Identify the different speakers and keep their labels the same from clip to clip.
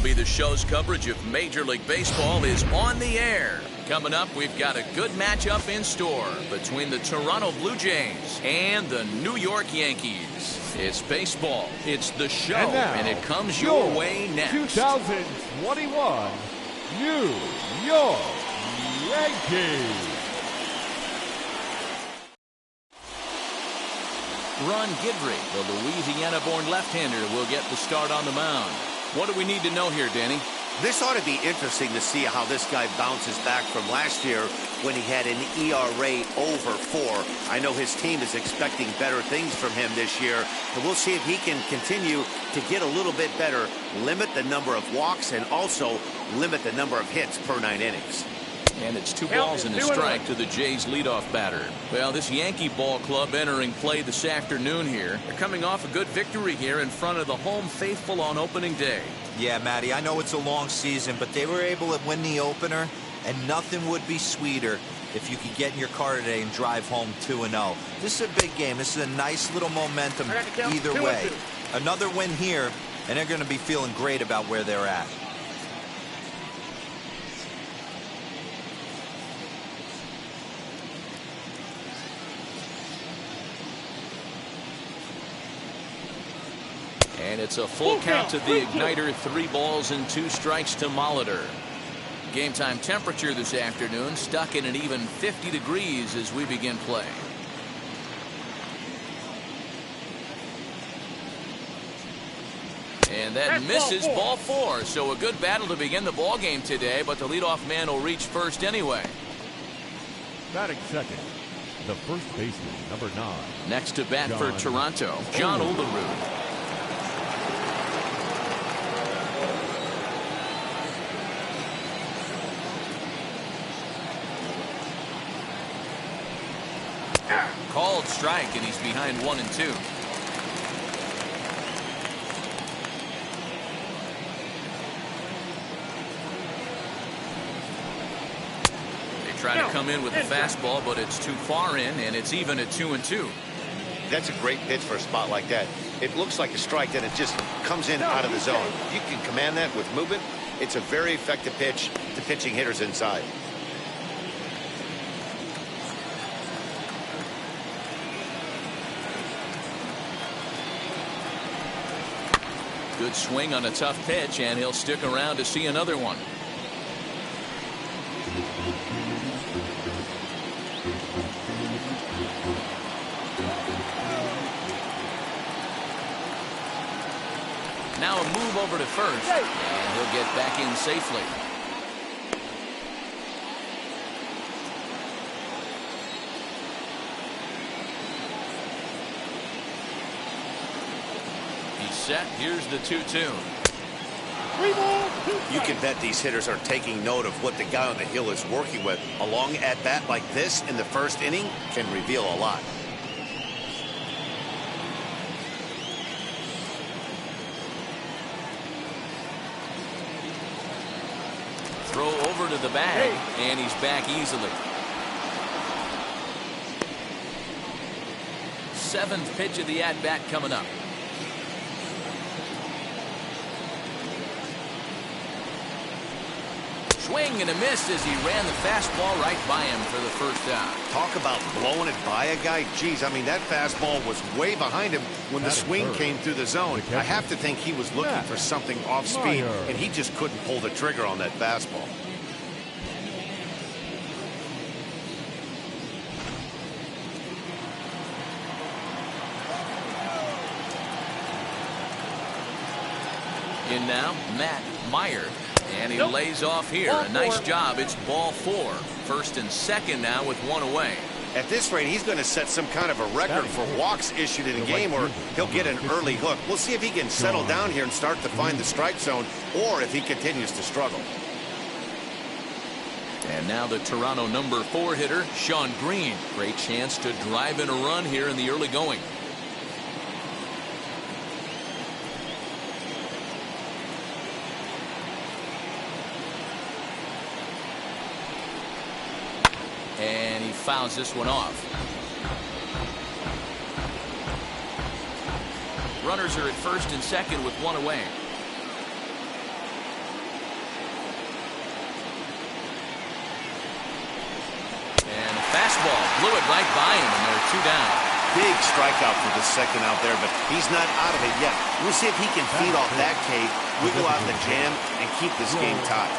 Speaker 1: MLB The Show's coverage of Major League Baseball is on the air. Coming up, we've got a good matchup in store between the Toronto Blue Jays and the New York Yankees. It's baseball, it's The Show, and it comes your way next.
Speaker 2: 2021 New York Yankees.
Speaker 1: Ron Guidry, the Louisiana-born left-hander, will get the start on the mound. What do we need to know here, Danny?
Speaker 3: This ought to be interesting to see how this guy bounces back from last year when he had an ERA over 4. I know his team is expecting better things from him this year, and we'll see if he can continue to get a little bit better, limit the number of walks, and also limit the number of hits per 9 innings.
Speaker 1: And it's 2 balls and a strike to the Jays leadoff batter. Well, this Yankee ball club entering play this afternoon here. They're coming off a good victory here in front of the home faithful on opening day.
Speaker 4: Yeah, Matty, I know it's a long season, but they were able to win the opener, and nothing would be sweeter if you could get in your car today and drive home 2-0. This is a big game. This is a nice little momentum either way. Another win here, and they're going to be feeling great about where they're at.
Speaker 1: And it's a full count to the igniter. 3 balls and 2 strikes to Molitor. Game time temperature this afternoon stuck in an even 50 degrees as we begin play. And that misses ball 4. So a good battle to begin the ball game today, but the leadoff man will reach first anyway.
Speaker 2: Batting second, the first baseman, number 9.
Speaker 1: Next to bat for Toronto, John Olerud. Called strike, and he's behind 1 and 2. They try to come in with a fastball, but it's too far in, and it's even at 2 and 2.
Speaker 3: That's a great pitch for a spot like that. It looks like a strike, and it just comes in out of the zone. If you can command that with movement, it's a very effective pitch to pitching hitters inside.
Speaker 1: Good swing on a tough pitch, and he'll stick around to see another one. Now a move over to first, and he'll get back in safely. Set. Here's the 2-2.
Speaker 3: You can bet these hitters are taking note of what the guy on the hill is working with. A long at bat like this in the first inning can reveal a lot.
Speaker 1: Throw over to the bag, and he's back easily. 7th pitch of the at bat coming up. Swing and a miss as he ran the fastball right by him for the first out.
Speaker 3: Talk about blowing it by a guy. Geez, I mean, that fastball was way behind him when the swing came through the zone. I have to think he was looking for something off speed, and he just couldn't pull the trigger on that fastball.
Speaker 1: In now, Matt Meyer. And he lays off here. A nice job. It's ball 4. First and second now with 1 away.
Speaker 3: At this rate, he's going to set some kind of a record for walks issued in a game, or he'll get an early hook. We'll see if he can settle down here and start to find the strike zone, or if he continues to struggle.
Speaker 1: And now the Toronto number 4 hitter, Sean Green. Great chance to drive in a run here in the early going. And he fouls this one off. Runners are at first and second with 1 away. blew it right by him, and they're 2 down.
Speaker 3: Big strikeout for the second out there, but he's not out of it yet. We'll see if he can feed off that K, wiggle out the jam, and keep this game tied.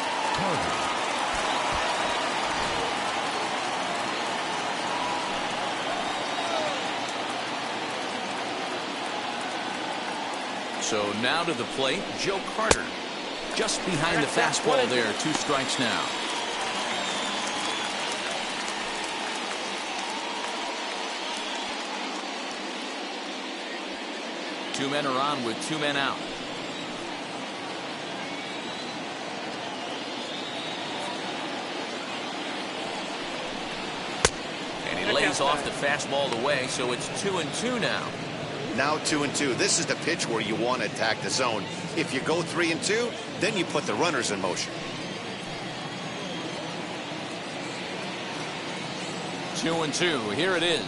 Speaker 1: So now to the plate, Joe Carter. Just behind the fastball there, 2 strikes now. Two men are on with 2 men out. And he lays off the fastball away, so it's 2-2 now.
Speaker 3: Now 2-2. This is the pitch where you want to attack the zone. If you go 3-2, then you put the runners in motion.
Speaker 1: 2-2. Here it is.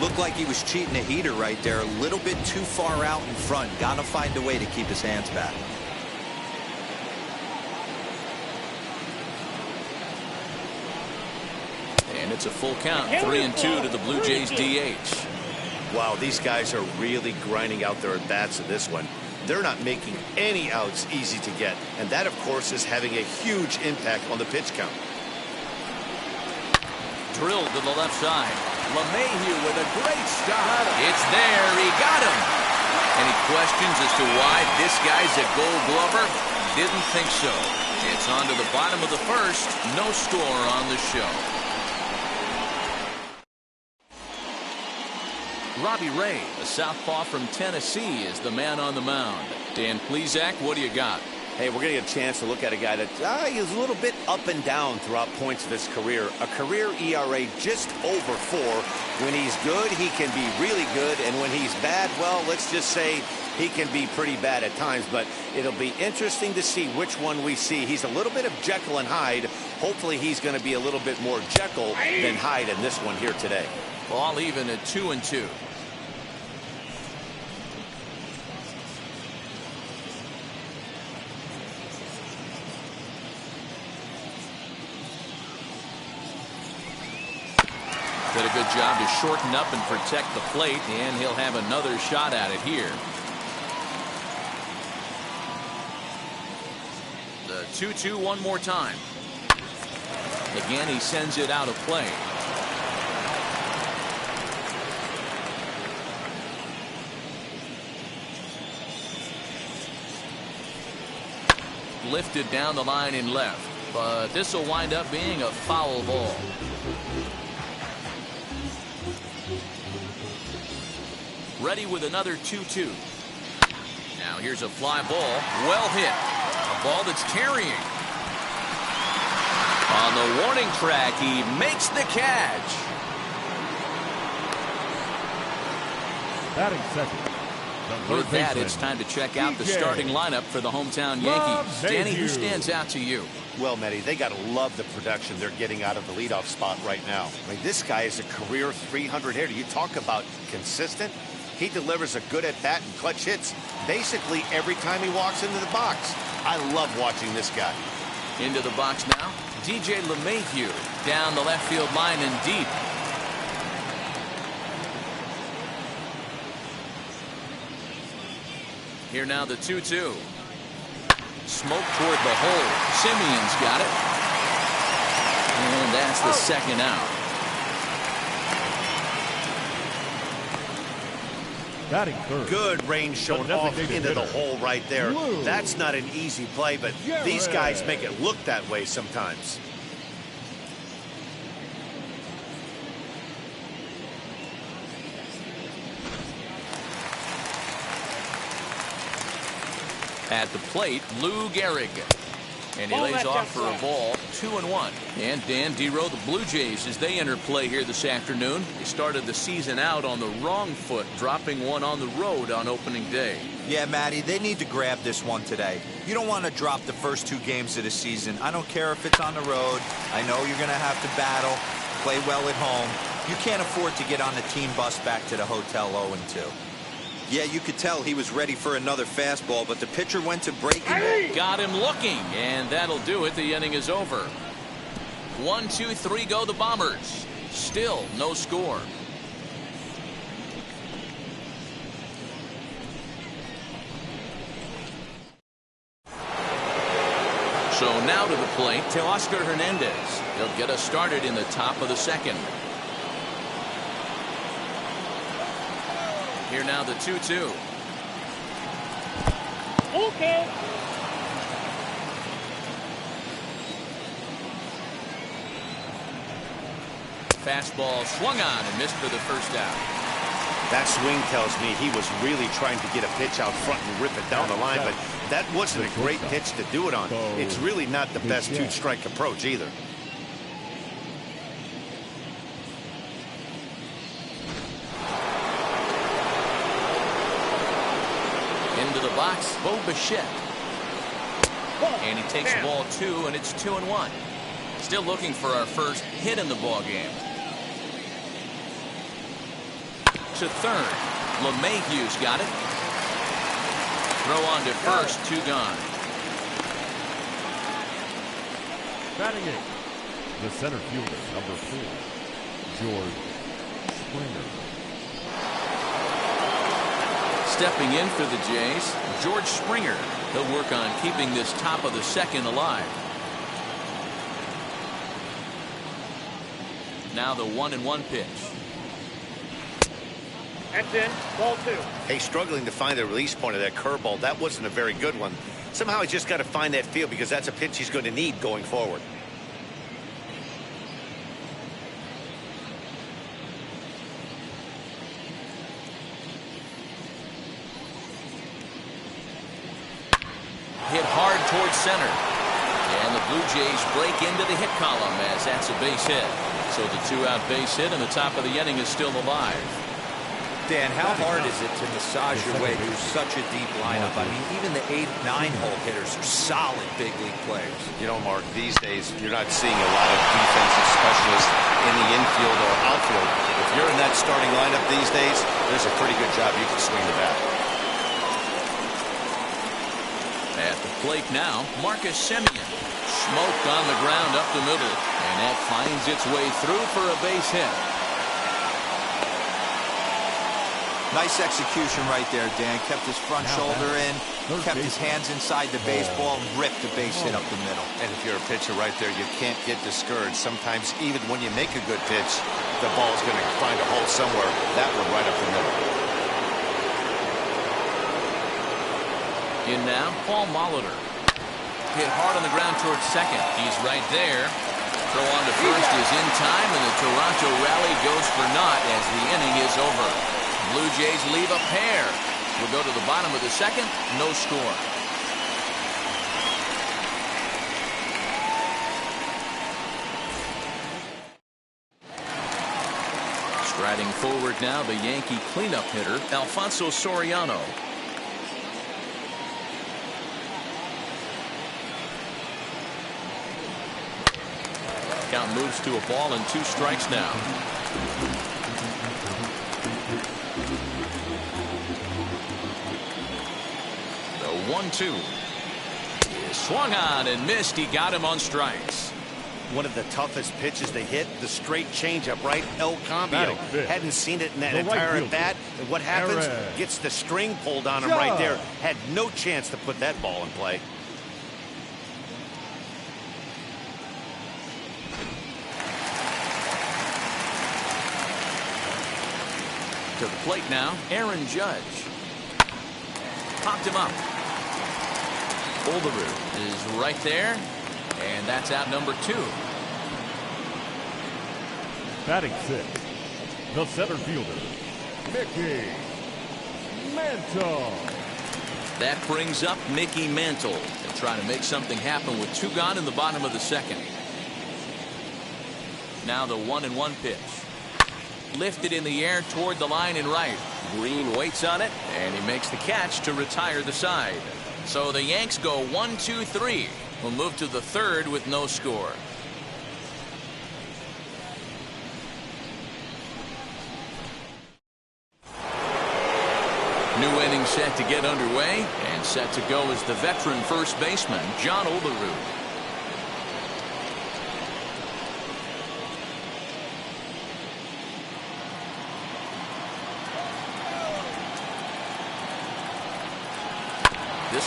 Speaker 4: Looked like he was cheating a heater right there. A little bit too far out in front. Got to find a way to keep his hands back.
Speaker 1: And it's a full count. 3-2 to the Blue Jays DH.
Speaker 3: Wow, these guys are really grinding out their at-bats in this one. They're not making any outs easy to get. And that, of course, is having a huge impact on the pitch count.
Speaker 1: Drilled to the left side. LeMahieu with a great stop. It's there. He got him. Any questions as to why this guy's a Gold Glover? Didn't think so. It's on to the bottom of the first. No score on the show. Robbie Ray, a southpaw from Tennessee, is the man on the mound. Dan Plesac, what do you got?
Speaker 3: Hey, we're going to get a chance to look at a guy that is a little bit up and down throughout points of his career. A career ERA just over 4. When he's good, he can be really good. And when he's bad, well, let's just say he can be pretty bad at times. But it'll be interesting to see which one we see. He's a little bit of Jekyll and Hyde. Hopefully he's going to be a little bit more Jekyll than Hyde in this one here today.
Speaker 1: Ball even at 2-2. Did a good job to shorten up and protect the plate, and he'll have another shot at it here. The 2-2 one more time. Again, he sends it out of play. Lifted down the line in left, but this will wind up being a foul ball. Ready with another 2-2. Now here's a fly ball. Well hit. A ball that's carrying. On the warning track, he makes the catch.
Speaker 2: Batting second.
Speaker 1: With that, it's time to check out the starting lineup for the hometown Yankees. Danny, who stands out to you?
Speaker 3: Well, Matty, they got to love the production they're getting out of the leadoff spot right now. I mean, this guy is a career 300 hitter. You talk about consistent. He delivers a good at-bat and clutch hits basically every time he walks into the box. I love watching this guy.
Speaker 1: Into the box now. DJ LeMahieu down the left field line and deep. Here now the 2-2. Smoke toward the hole. Simeon's got it. And that's the second out.
Speaker 2: Batting third.
Speaker 3: Good range shown off into the hole right there. That's not an easy play, but these guys make it look that way sometimes.
Speaker 1: At the plate, Lou Gehrig. And he lays off for a ball, 2-1. And Dan Dero, the Blue Jays, as they enter play here this afternoon. They started the season out on the wrong foot, dropping one on the road on opening day.
Speaker 4: Yeah, Matty, they need to grab this one today. You don't want to drop the first 2 games of the season. I don't care if it's on the road. I know you're going to have to battle, play well at home. You can't afford to get on the team bus back to the hotel 0-2. Yeah, you could tell he was ready for another fastball, but the pitcher went to break him.
Speaker 1: Got him looking, and that'll do it. The inning is over. 1, 2, 3 go the Bombers. Still no score. So now to the plate, Teoscar Hernandez. He'll get us started in the top of the second. Here now the 2-2.
Speaker 5: Okay.
Speaker 1: Fastball swung on and missed for the first out.
Speaker 3: That swing tells me he was really trying to get a pitch out front and rip it down the line, but that wasn't a great pitch to do it on. It's really not the best two-strike approach either.
Speaker 1: Into the box, Bo Bichette. And he takes ball 2, and it's 2-1. Still looking for our first hit in the ball game. To third, LeMahieu's got it. Throw on to first, 2 gone.
Speaker 2: Batting it, the center fielder, number 4, George Springer.
Speaker 1: Stepping in for the Jays, George Springer. He'll work on keeping this top of the second alive. Now the 1-1 pitch.
Speaker 5: That's in. Ball 2.
Speaker 3: Hey, struggling to find the release point of that curveball. That wasn't a very good one. Somehow he's just got to find that feel because that's a pitch he's going to need going forward.
Speaker 1: Hit hard towards center. And the Blue Jays break into the hit column as that's a base hit. So the 2-out base hit and the top of the inning is still alive.
Speaker 4: Dan, how hard is it to massage your way through such a deep lineup? I mean, even the 8, 9-hole hitters are solid big league players.
Speaker 3: You know, Mark, these days you're not seeing a lot of defensive specialists in the infield or outfield. If you're in that starting lineup these days, there's a pretty good job you can swing the bat.
Speaker 1: At the plate now, Marcus Semien. Smoke on the ground up the middle. And that finds its way through for a base hit.
Speaker 4: Nice execution right there, Dan. Kept his front shoulder in, kept his hands inside the baseball, and ripped the base hit up the middle.
Speaker 3: And if you're a pitcher right there, you can't get discouraged. Sometimes even when you make a good pitch, the ball's going to find a hole somewhere. That one right up the middle.
Speaker 1: In now, Paul Molitor. Hit hard on the ground towards second. He's right there. Throw on to first is in time, and the Toronto rally goes for naught as the inning is over. Blue Jays leave a pair. We'll go to the bottom of the second. No score. Striding forward now, the Yankee cleanup hitter, Alfonso Soriano. Count moves to a ball and 2 strikes now. The 1-2 is swung on and missed. He got him on strikes.
Speaker 3: One of the toughest pitches they hit, the straight changeup, right? El Cambio. Hadn't seen it in that entire at bat. And what happens? Gets the string pulled on him right there. Had no chance to put that ball in play.
Speaker 1: To the plate now, Aaron Judge. Popped him up. Olerud is right there, and that's out number 2.
Speaker 2: Batting 6, the center fielder, Mickey Mantle.
Speaker 1: That brings up Mickey Mantle. They're trying to make something happen with 2 gone in the bottom of the second. Now the 1-1 pitch. Lifted in the air toward the line and right. Green waits on it, and he makes the catch to retire the side. So the Yanks go 1-2-3. We'll move to the third with no score. New inning set to get underway, and set to go is the veteran first baseman, John Olerud.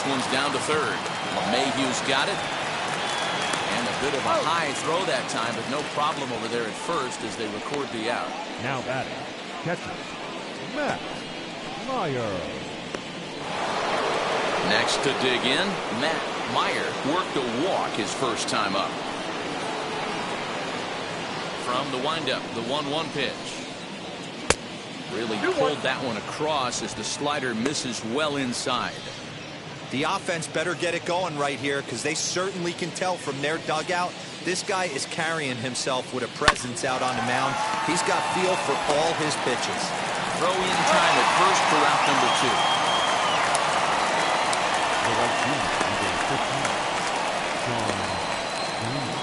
Speaker 1: This one's down to third. Mayhew's got it. And a bit of a high throw that time, but no problem over there at first as they record the out.
Speaker 2: Now batting, catcher, Matt Meyer.
Speaker 1: Next to dig in, Matt Meyer worked a walk his first time up. From the windup, the 1-1 pitch. Really pulled that one across as the slider misses well inside.
Speaker 4: The offense better get it going right here because they certainly can tell from their dugout. This guy is carrying himself with a presence out on the mound. He's got feel for all his pitches.
Speaker 1: Throw in time at first for out number 2.
Speaker 2: The right fielder, number 15, Sean Green.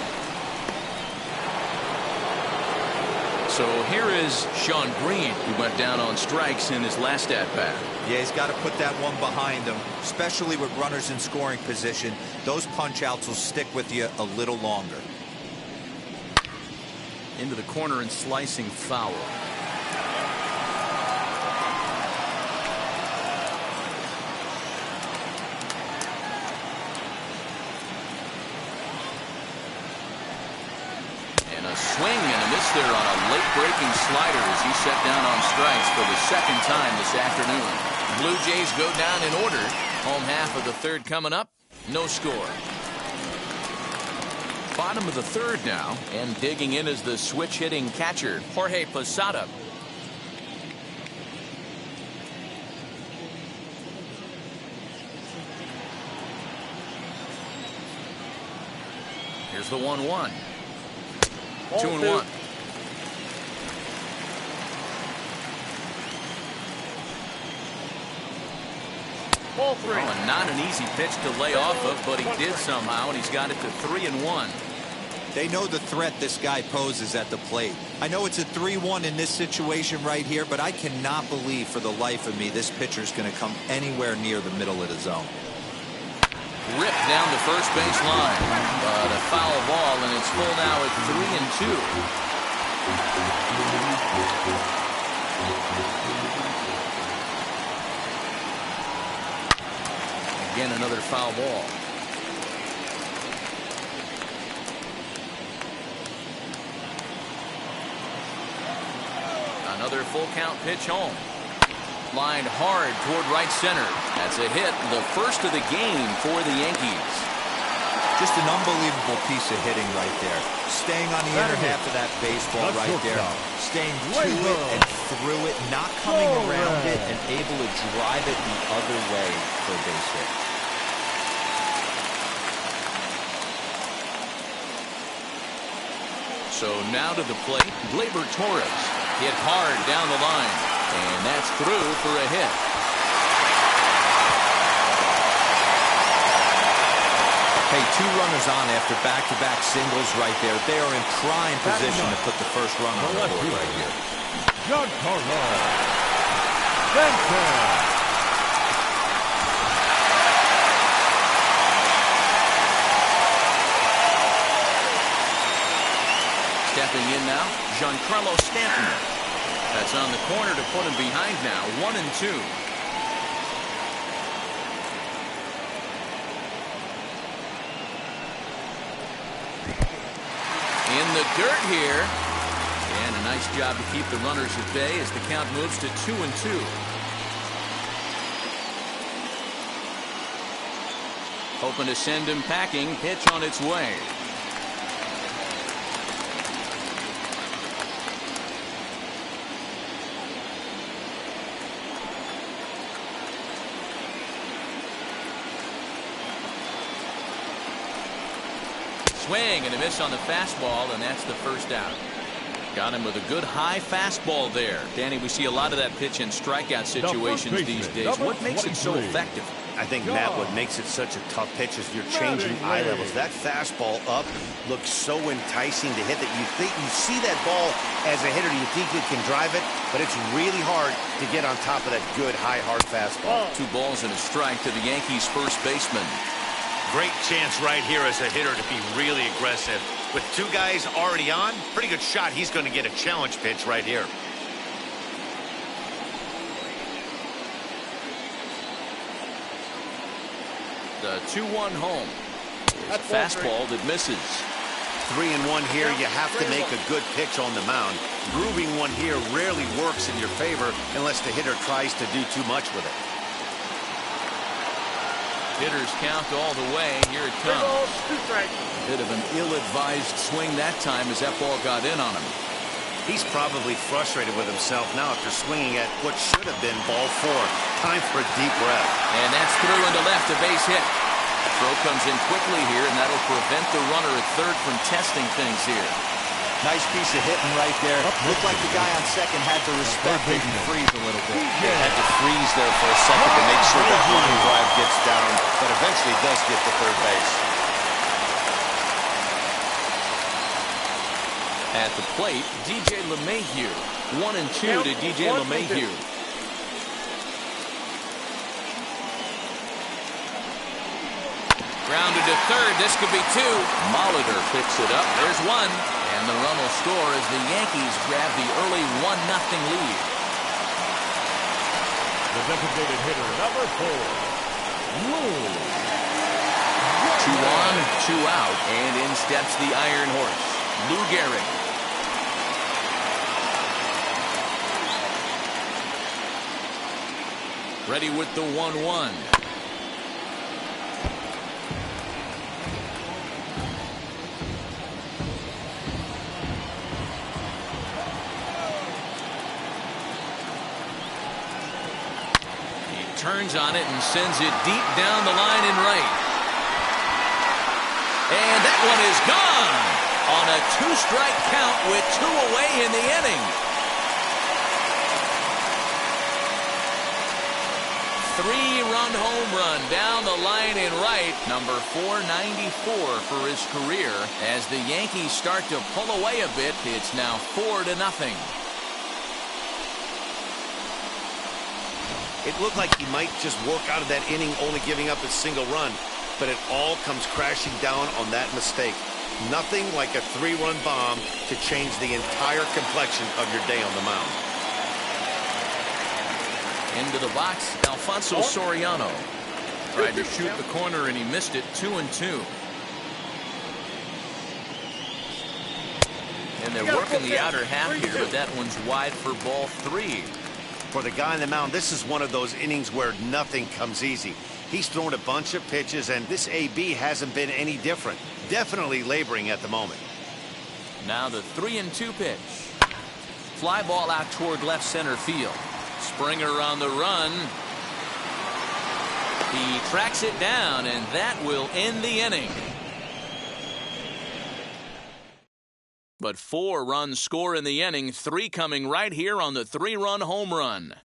Speaker 1: So here is Sean Green, who went down on strikes in his last at-bat.
Speaker 4: Yeah, he's got to put that one behind him, especially with runners in scoring position. Those punch-outs will stick with you a little longer.
Speaker 1: Into the corner and slicing foul. And a swing and a miss there on a late-breaking slider as he set down on strikes for the second time this afternoon. Blue Jays go down in order. Home half of the third coming up. No score. Bottom of the third now, and digging in is the switch-hitting catcher, Jorge Posada. Here's the 1-1. 2-1.
Speaker 5: Ball 3.
Speaker 1: Oh, and not an easy pitch to lay off of, but he did somehow, and he's got it to 3-1.
Speaker 4: They know the threat this guy poses at the plate. I know it's a 3-1 in this situation right here, but I cannot believe for the life of me this pitcher is going to come anywhere near the middle of the zone.
Speaker 1: Ripped down the first base line, but a foul ball, and it's full now at 3-2. Again, another foul ball. Another full count pitch home. Lined hard toward right center. That's a hit, the first of the game for the Yankees.
Speaker 4: Just an unbelievable piece of hitting right there. Staying on the inner half of that baseball right there. Staying to it and through it, not coming around it, and able to drive it the other way for a base hit.
Speaker 1: So now to the plate, Gleyber Torres. Hit hard down the line, and that's through for a hit.
Speaker 4: Hey, 2 runners on after back-to-back singles right there. They are in prime position to put the first run on the board right here.
Speaker 2: Giancarlo Stanton.
Speaker 1: Stepping in now, Giancarlo Stanton. That's on the corner to put him behind now, 1-2. In the dirt here. And a nice job to keep the runners at bay as the count moves to 2-2. Hoping to send him packing. Pitch on its way. Swing and a miss on the fastball, and that's the first out. Got him with a good high fastball there. Danny, we see a lot of that pitch in strikeout situations these days. What makes it so effective?
Speaker 3: I think, Matt, what makes it such a tough pitch is you're changing eye levels. That fastball up looks so enticing to hit that you see that ball as a hitter, you think you can drive it, but it's really hard to get on top of that good, high, hard fastball.
Speaker 1: 2 balls and a strike to the Yankees' first baseman.
Speaker 3: Great chance right here as a hitter to be really aggressive. With 2 guys already on, pretty good shot. He's going to get a challenge pitch right here.
Speaker 1: The 2-1 home. It's a fastball that misses.
Speaker 3: 3-1 here. You have to make a good pitch on the mound. Grooving one here rarely works in your favor unless the hitter tries to do too much with it.
Speaker 1: Hitters count all the way. Here it comes. Bit of an ill-advised swing that time as that ball got in on him.
Speaker 3: He's probably frustrated with himself now after swinging at what should have been ball 4. Time for a deep breath.
Speaker 1: And that's through into left, a base hit. Throw comes in quickly here, and that'll prevent the runner at third from testing things here.
Speaker 4: Nice piece of hitting right there. Looked like the guy on second had to respect it and freeze a little bit.
Speaker 3: They had to freeze there for a second to make sure that line drive gets down, but eventually does get to third base.
Speaker 1: At the plate, DJ LeMahieu. 1-2 to DJ LeMahieu. Grounded to third. This could be 2. Molitor picks it up. There's 1. And the run will score as the Yankees grab the early 1-0 lead.
Speaker 2: The designated hitter, number 4. Moon.
Speaker 1: 2 on, 2 out. And in steps the Iron Horse, Lou Gehrig. Ready with the 1-1. Turns on it and sends it deep down the line in right. And that one is gone on a 2-strike count with 2 away in the inning. 3-run home run down the line in right. Number 494 for his career. As the Yankees start to pull away a bit, it's now 4-0.
Speaker 3: It looked like he might just work out of that inning only giving up a single run, but it all comes crashing down on that mistake. Nothing like a 3-run bomb to change the entire complexion of your day on the mound.
Speaker 1: Into the box, Alfonso Soriano. Tried to shoot the corner and he missed it. 2-2. And they're working the outer half here, but that one's wide for ball 3.
Speaker 3: For the guy on the mound, this is one of those innings where nothing comes easy. He's thrown a bunch of pitches, and this AB hasn't been any different. Definitely laboring at the moment.
Speaker 1: Now the 3-2 pitch. Fly ball out toward left center field. Springer on the run. He tracks it down, and that will end the inning. But 4 runs score in the inning, 3 coming right here on the 3-run home run.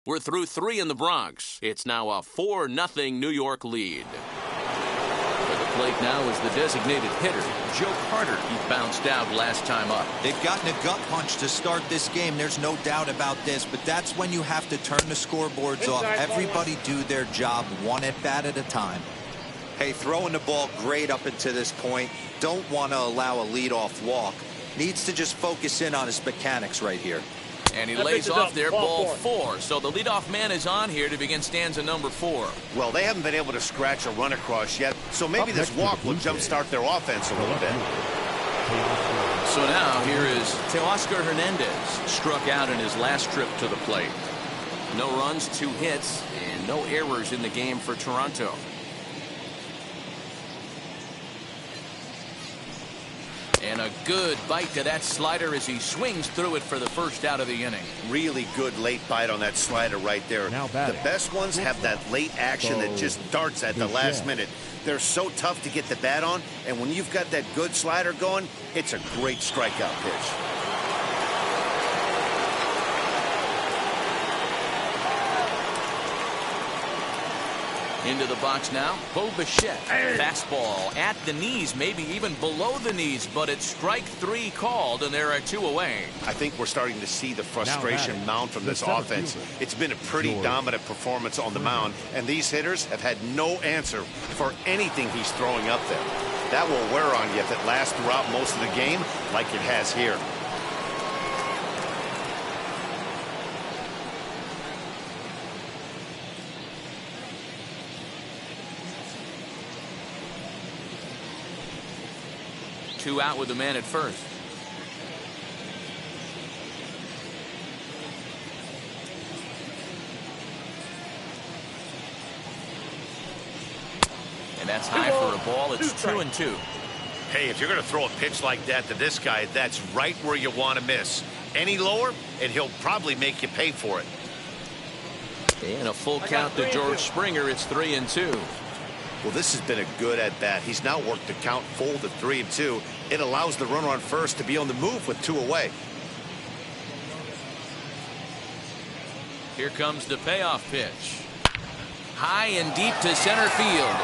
Speaker 1: We're through 3 in the Bronx. It's now a 4-0 New York lead. At the plate now is the designated hitter, Joe Carter. He bounced out last time up.
Speaker 4: They've gotten a gut punch to start this game. There's no doubt about this, but that's when you have to turn the scoreboards off. Everybody do their job 1 at-bat at a time. Hey, throwing the ball great up until this point. Don't want to allow a leadoff walk. Needs to just focus in on his mechanics right here.
Speaker 1: And he lays off there, ball 4. So the leadoff man is on here to begin stanza number 4.
Speaker 3: Well, they haven't been able to scratch a run across yet, so maybe this walk will jumpstart their offense a little bit.
Speaker 1: So now here is Teoscar Hernandez, struck out in his last trip to the plate. No runs, 2 hits, and no errors in the game for Toronto. And a good bite to that slider as he swings through it for the first out of the inning.
Speaker 3: Really good late bite on that slider right there. The best ones have that late action that just darts at the last minute. They're so tough to get the bat on, and when you've got that good slider going, it's a great strikeout pitch.
Speaker 1: Into the box now, Bo Bichette. Fastball at the knees, maybe even below the knees, but it's strike 3 called, and there are 2 away.
Speaker 3: I think we're starting to see the frustration mount from this offense. It's been a pretty dominant performance on the mound, and these hitters have had no answer for anything he's throwing up there. That will wear on you if it lasts throughout most of the game like it has here.
Speaker 1: 2 out with the man at first. And that's high for a ball. It's 2-2.
Speaker 3: Hey, if you're going to throw a pitch like that to this guy, that's right where you want to miss. Any lower, and he'll probably make you pay for it.
Speaker 1: And a full count to George Springer. It's 3-2.
Speaker 3: Well, this has been a good at-bat. He's now worked the count full to 3-2. It allows the runner on first to be on the move with 2 away.
Speaker 1: Here comes the payoff pitch. High and deep to center field.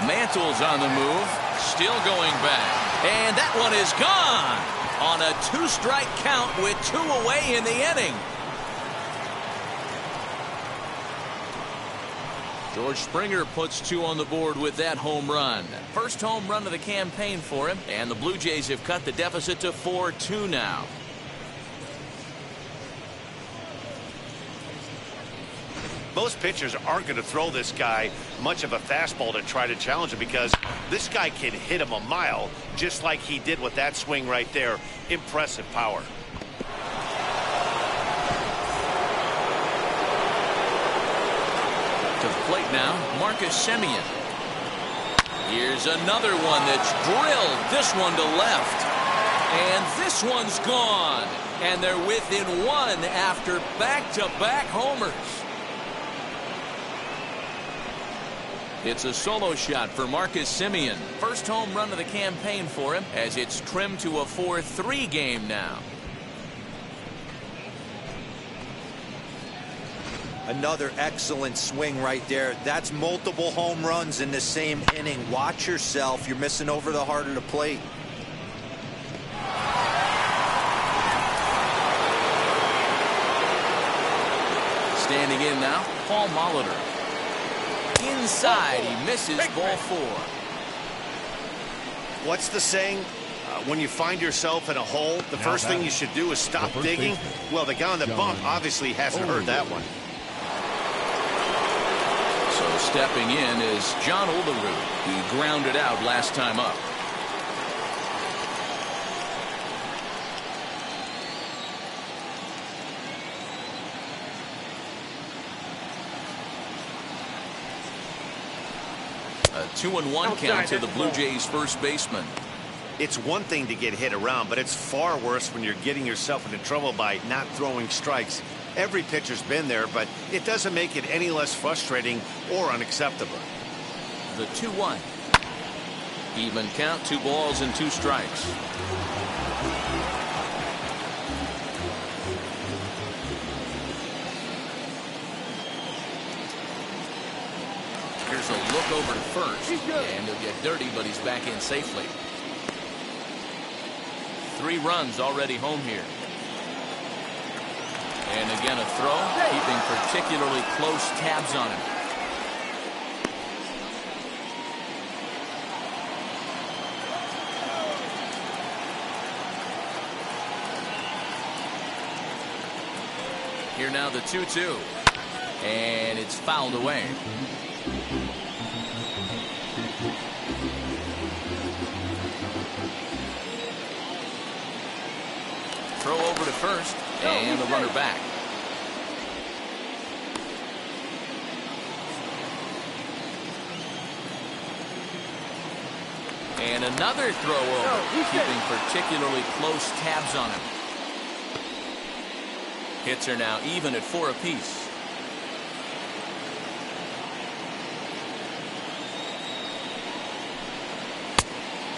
Speaker 1: Mantle's on the move. Still going back. And that one is gone on a 2-strike count with 2 away in the inning. George Springer puts 2 on the board with that home run. First home run of the campaign for him, and the Blue Jays have cut the deficit to 4-2 now.
Speaker 3: Most pitchers aren't going to throw this guy much of a fastball to try to challenge him, because this guy can hit him a mile, just like he did with that swing right there. Impressive power.
Speaker 1: To the plate now, Marcus Semien. Here's another one that's drilled. This one to left. And this one's gone. And they're within 1 after back-to-back homers. It's a solo shot for Marcus Semien. First home run of the campaign for him, as it's trimmed to a 4-3 game now.
Speaker 4: Another excellent swing right there. That's multiple home runs in the same inning. Watch yourself. You're missing over the heart of the plate.
Speaker 1: Standing in now, Paul Molitor. Inside, he misses, ball 4.
Speaker 3: What's the saying? When you find yourself in a hole, the first thing you should do is stop digging. Well, the guy on the bump obviously hasn't heard that one.
Speaker 1: So stepping in is John Olerud. He grounded out last time up. A 2-1 count to the Blue Jays first baseman.
Speaker 3: It's one thing to get hit around, but it's far worse when you're getting yourself into trouble by not throwing strikes. Every pitcher's been there, but it doesn't make it any less frustrating or unacceptable.
Speaker 1: The 2-1. Even count, 2 balls and 2 strikes. Here's a look over to first, and he'll get dirty, but he's back in safely. 3 runs already home here. And again a throw, keeping particularly close tabs on him. Here now the 2-2. And it's fouled away. Throw over to first, and the runner back. And another throw over, keeping particularly close tabs on him. Hits are now even at 4 apiece.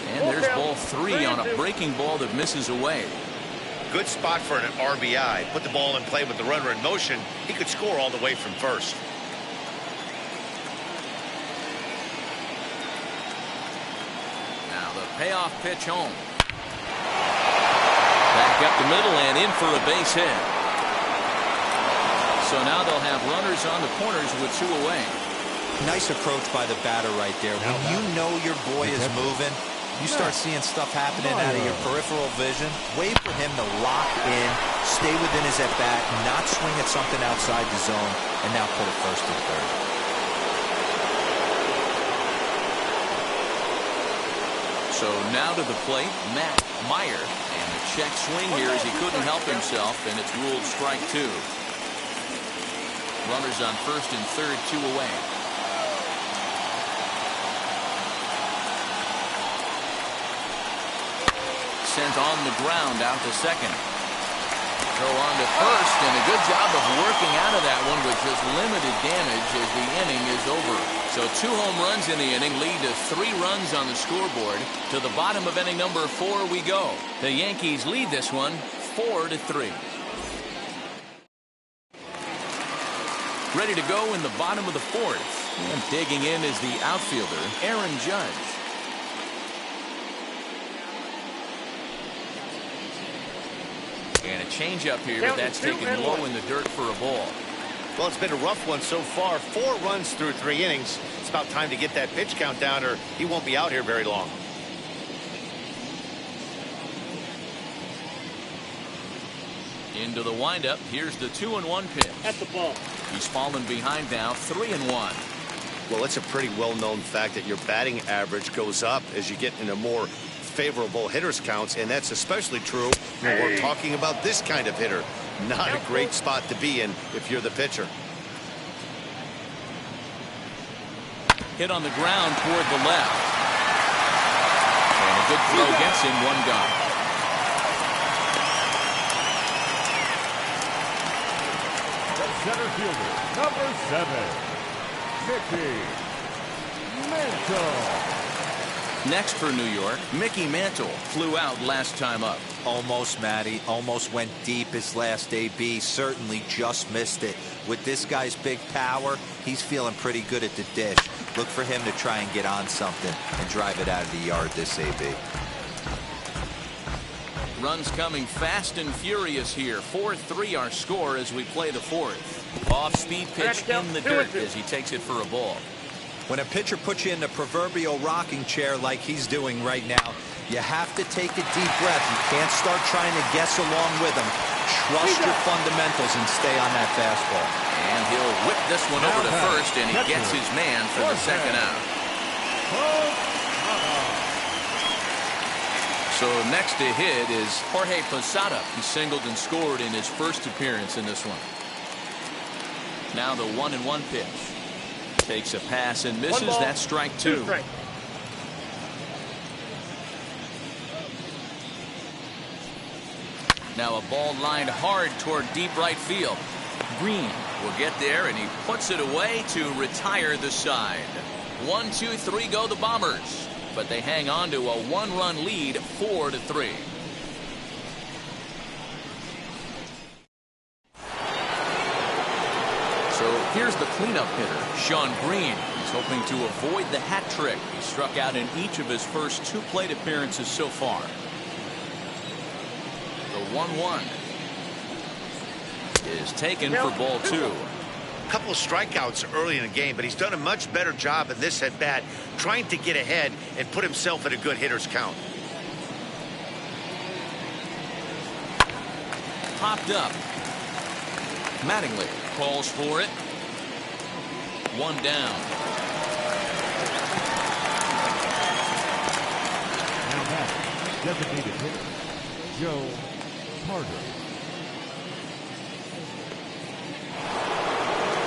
Speaker 1: And there's ball 3 on a breaking ball that misses away.
Speaker 3: Good spot for an RBI. Put the ball in play with the runner in motion. He could score all the way from first.
Speaker 1: Now the payoff pitch home. Back up the middle and in for a base hit. So now they'll have runners on the corners with 2 away.
Speaker 4: Nice approach by the batter right there. When you know your boy is moving, you start seeing stuff happening out of your peripheral vision. Wait for him to lock in, stay within his at-bat, not swing at something outside the zone, and now put it first and third.
Speaker 1: So now to the plate, Matt Meyer. And a check swing here as he couldn't help himself, and it's ruled strike 2. Runners on first and third, 2 away. Sent on the ground out to second. Throw on to first, and a good job of working out of that one with just limited damage as the inning is over. So 2 home runs in the inning lead to 3 runs on the scoreboard. To the bottom of inning number 4 we go. The Yankees lead this one 4-3. Ready to go in the bottom of the 4th. And digging in is the outfielder, Aaron Judge. And a changeup here, but that's taken low in the dirt for a ball.
Speaker 3: Well, it's been a rough one so far. 4 runs through 3 innings. It's about time to get that pitch count down, or he won't be out here very long.
Speaker 1: Into the windup. Here's the 2-1 pitch.
Speaker 5: That's the ball.
Speaker 1: He's fallen behind now, 3-1.
Speaker 3: Well, it's a pretty well-known fact that your batting average goes up as you get into more favorable hitters counts, and that's especially true when we're talking about this kind of hitter. Not a great spot to be in if you're the pitcher.
Speaker 1: Hit on the ground toward the left. And a good throw gets him 1 gone.
Speaker 2: The center fielder, number 7, Mickey Mantle.
Speaker 1: Next for New York, Mickey Mantle flew out last time up.
Speaker 4: Almost, Matty. Almost went deep his last AB. Certainly just missed it. With this guy's big power, he's feeling pretty good at the dish. Look for him to try and get on something and drive it out of the yard this AB.
Speaker 1: Runs coming fast and furious here. 4-3 our score as we play the 4th. Off-speed pitch in the dirt as he takes it for a ball.
Speaker 4: When a pitcher puts you in the proverbial rocking chair like he's doing right now, you have to take a deep breath. You can't start trying to guess along with him. Trust your fundamentals and stay on that fastball.
Speaker 1: And he'll whip this one over to first, and he gets his man for the second out. So next to hit is Jorge Posada. He singled and scored in his first appearance in this one. Now the 1-1 pitch. Takes a pass and misses. That's strike 2. Now a ball lined hard toward deep right field. Green will get there, and he puts it away to retire the side. 1, 2, 3 go the Bombers, but they hang on to a 1-run lead, 4-3. So here's the cleanup hitter, Sean Green. He's hoping to avoid the hat trick. He struck out in each of his first 2 plate appearances so far. The 1-1 is taken for ball 2.
Speaker 3: A couple of strikeouts early in the game, but he's done a much better job in this at bat, trying to get ahead and put himself in a good hitter's count.
Speaker 1: Popped up. Mattingly calls for it. 1 down.
Speaker 2: And that designated hitter, Joe Carter.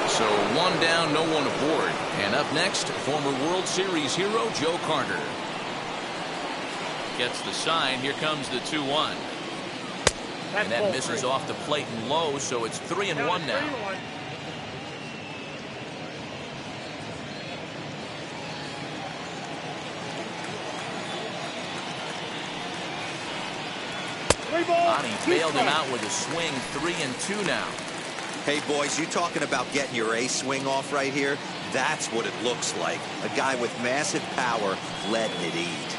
Speaker 1: So 1 down, no one aboard. And up next, former World Series hero Joe Carter. Gets the sign. Here comes the 2-1. And that misses off the plate and low, so it's 3-1 now. Bonnie bailed him out with a swing. 3-2 now.
Speaker 4: Hey, boys, you talking about getting your A swing off right here? That's what it looks like. A guy with massive power letting it eat.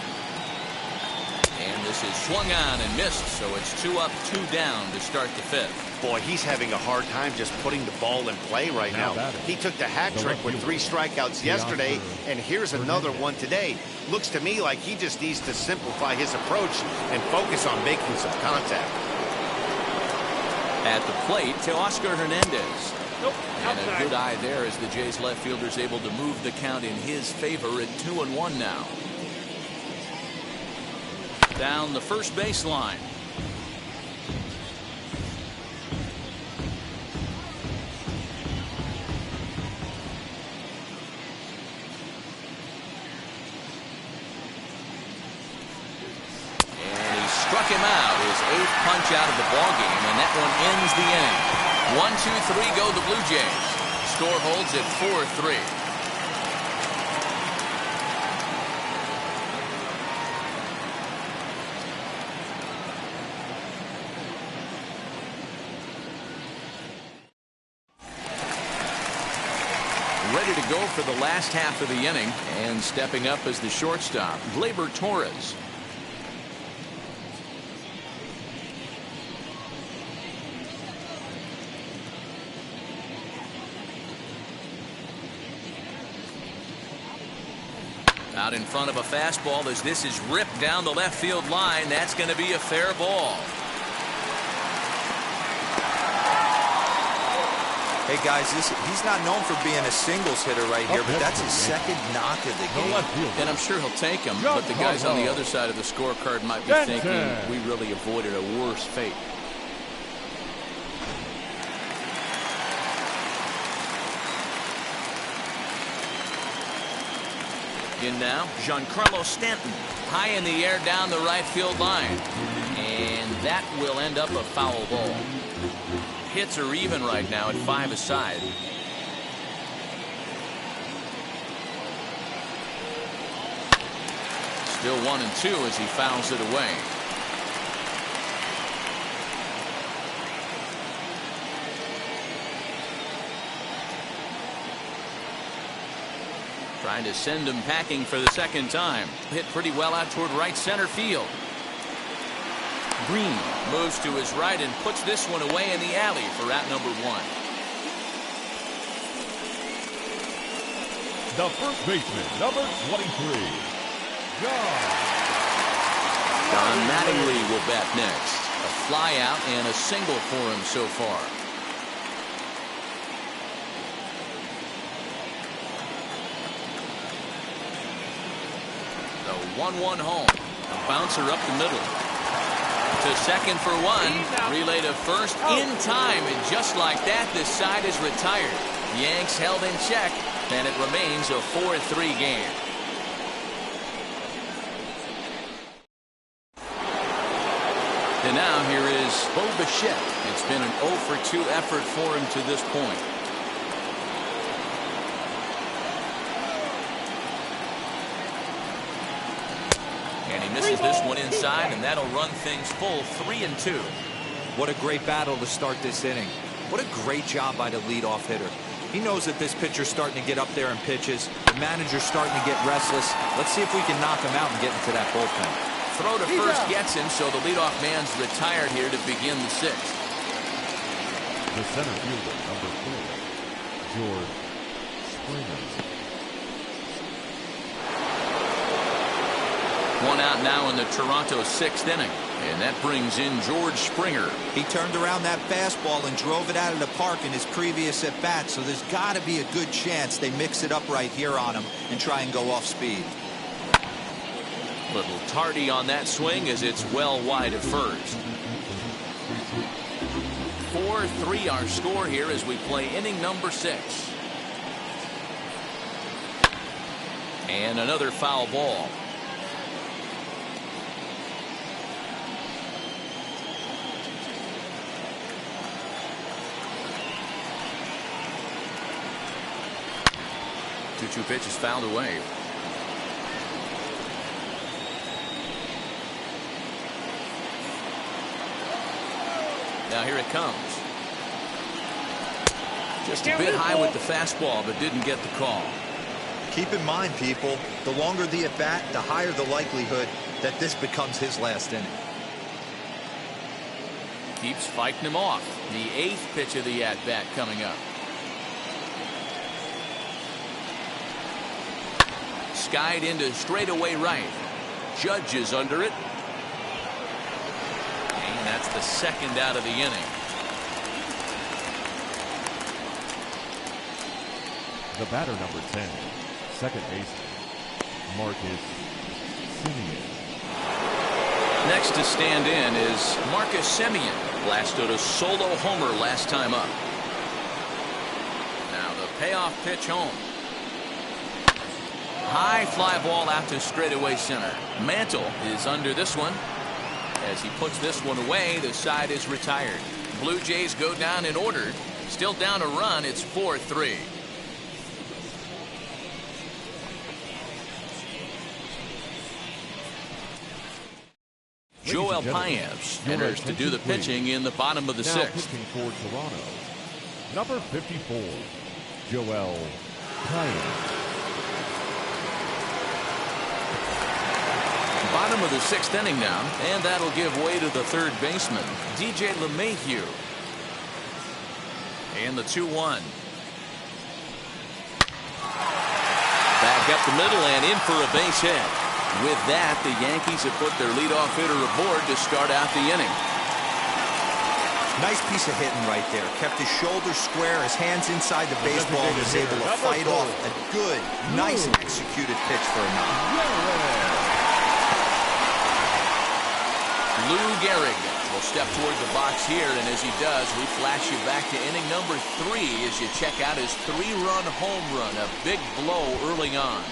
Speaker 1: And this is swung on and missed, so it's 2 up, 2 down to start the 5th.
Speaker 3: Boy, he's having a hard time just putting the ball in play right now. He took the hat trick with 3 strikeouts yesterday, and here's another one today. Looks to me like he just needs to simplify his approach and focus on making some contact.
Speaker 1: At the plate, Teoscar Hernandez. And a good eye there as the Jays left fielder is able to move the count in his favor at 2-1 now. down the first baseline. And he struck him out, his 8th punch out of the ballgame, and that one ends the inning. 1-2-3 go the Blue Jays. Score holds at 4-3. Ready to go for the last half of the inning, and stepping up as the shortstop, Gleyber Torres. Out in front of a fastball as this is ripped down the left field line. That's going to be a fair ball.
Speaker 4: Hey guys, he's not known for being a singles hitter right here, but that's his second knock of the game.
Speaker 1: And I'm sure he'll take him, but the guys on the other side of the scorecard might be thinking we really avoided a worse fate. In now, Giancarlo Stanton, high in the air down the right field line. And that will end up a foul ball. Hits are even right now at 5 aside. Still 1-2 as he fouls it away. Trying to send him packing for the second time. Hit pretty well out toward right center field. Green moves to his right and puts this one away in the alley for out number 1.
Speaker 2: The first baseman, number 23,
Speaker 1: Don Mattingly will bat next. A fly out and a single for him so far. The 1-1 home. A bouncer up the middle. To second for 1. Relay to first in time. And just like that, this side is retired. Yanks held in check. And it remains a 4-3 game. And now here is Bo Bichette. It's been an 0-for-2 effort for him to this point. And he misses this one inside, and that'll run things full 3-2.
Speaker 4: What a great battle to start this inning. What a great job by the leadoff hitter. He knows that this pitcher's starting to get up there in pitches. The manager's starting to get restless. Let's see if we can knock him out and get into that bullpen.
Speaker 1: Throw to first gets him, so the leadoff man's retired here to begin the 6th.
Speaker 2: The center fielder, number 4, George Springer.
Speaker 1: One out now in the Toronto 6th inning, and that brings in George Springer.
Speaker 4: He turned around that fastball and drove it out of the park in his previous at-bat, so there's got to be a good chance they mix it up right here on him and try and go off speed.
Speaker 1: Little tardy on that swing as it's well wide of first. 4-3 our score here as we play inning number 6. And another foul ball. Two pitches fouled away. Now here it comes. Just a bit high with the fastball, but didn't get the call.
Speaker 4: Keep in mind, people, the longer the at-bat, the higher the likelihood that this becomes his last inning.
Speaker 1: Keeps fighting him off. The 8th pitch of the at-bat coming up. Skied into straightaway right. Judge is under it. And that's the 2nd out of the inning.
Speaker 2: The batter, number 10, second baseman, Marcus Semien.
Speaker 1: Next to stand in is Marcus Semien. Blasted a solo homer last time up. Now the payoff pitch home. High fly ball out to straightaway center. Mantle is under this one. As he puts this one away, the side is retired. Blue Jays go down in order. Still down a run. It's 4-3. Joel Paez enters to do the pitching in the bottom of the
Speaker 2: Now
Speaker 1: sixth.
Speaker 2: pitching for Toronto, number 54, Joel Paez.
Speaker 1: Bottom of the sixth inning now, and that'll give way to the third baseman, DJ LeMahieu. And the 2-1. Back up the middle and in for a base hit. With that, the Yankees have put their leadoff hitter aboard to start out the inning.
Speaker 4: Nice piece of hitting right there. Kept his shoulders square, his hands inside the baseball, and was able to fight off a good, nice executed pitch for a knock.
Speaker 1: Lou Gehrig will step toward the box here, and as he does, we flash you back to inning number 3 as you check out his 3-run home run, a big blow early on.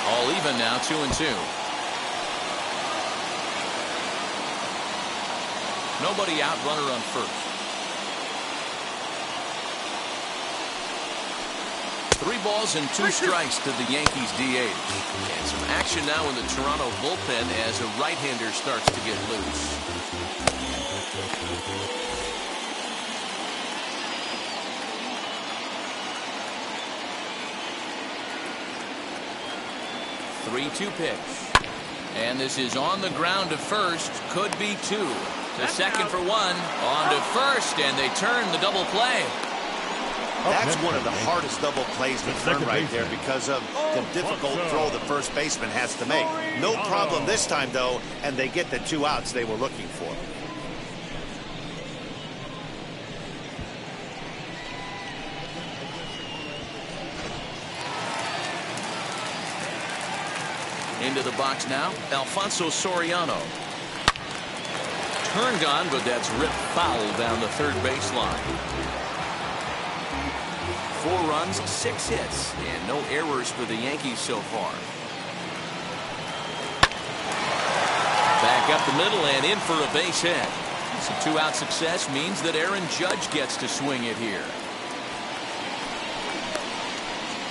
Speaker 1: All even now, 2-2. Nobody out, runner on first. 3 balls and 2 strikes to the Yankees DH. And some action now in the Toronto bullpen as a right-hander starts to get loose. Three-two pitch. And this is on the ground to first. Could be 2. To second for 1. On to first, and they turn the double play.
Speaker 3: That's one of the hardest double plays to turn right there because of the difficult throw the first baseman has to make. No problem this time, though, and they get the 2 outs they were looking for.
Speaker 1: Into the box now, Alfonso Soriano. Turn gone, but that's ripped foul down the third baseline. 4 runs, 6 hits, and no errors for the Yankees so far. Back up the middle and in for a base hit. Some 2-out success means that Aaron Judge gets to swing it here.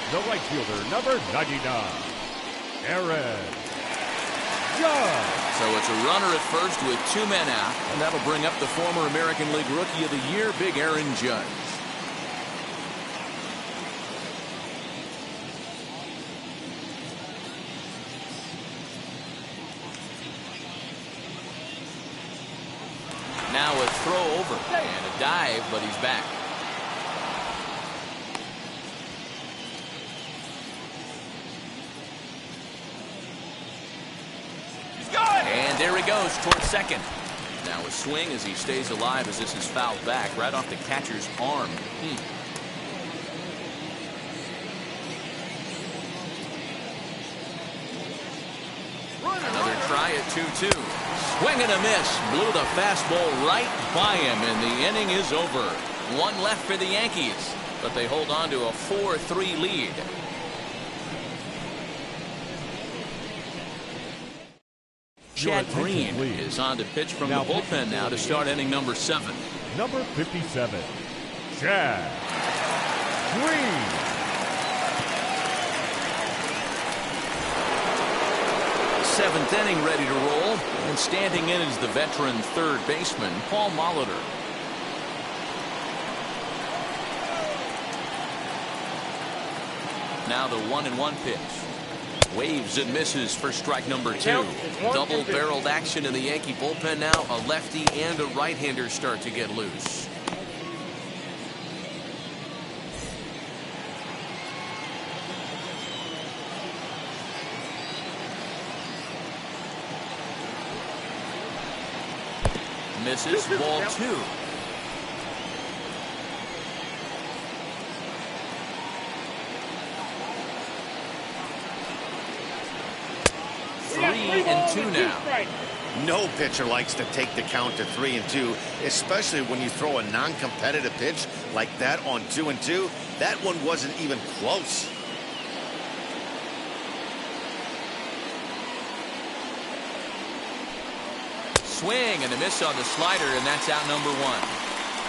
Speaker 2: The right fielder, number 99, Aaron Judge.
Speaker 1: So it's a runner at first with 2 men out, and that'll bring up the former American League Rookie of the Year, Big Aaron Judge. Now a throw over and a dive, but he's back. And there he goes towards second. Now a swing as he stays alive as this is fouled back right off the catcher's arm. Another try at 2-2. Swing and a miss. Blew the fastball right by him, and the inning is over. 1 left for the Yankees, but they hold on to a 4-3 lead. Chad Green is on to pitch from the bullpen now to start inning number 7.
Speaker 2: Number 57, Chad Green.
Speaker 1: 7th inning ready to roll, and standing in is the veteran third baseman, Paul Molitor. Now the 1-1 pitch. Waves and misses for strike number 2. Double-barreled action in the Yankee bullpen now. A lefty and a right-hander start to get loose. Misses, ball 2. 2-2 now.
Speaker 3: No pitcher likes to take the count to 3-2, especially when you throw a non-competitive pitch like that on 2-2. That one wasn't even close.
Speaker 1: Swing and a miss on the slider, and that's out number 1.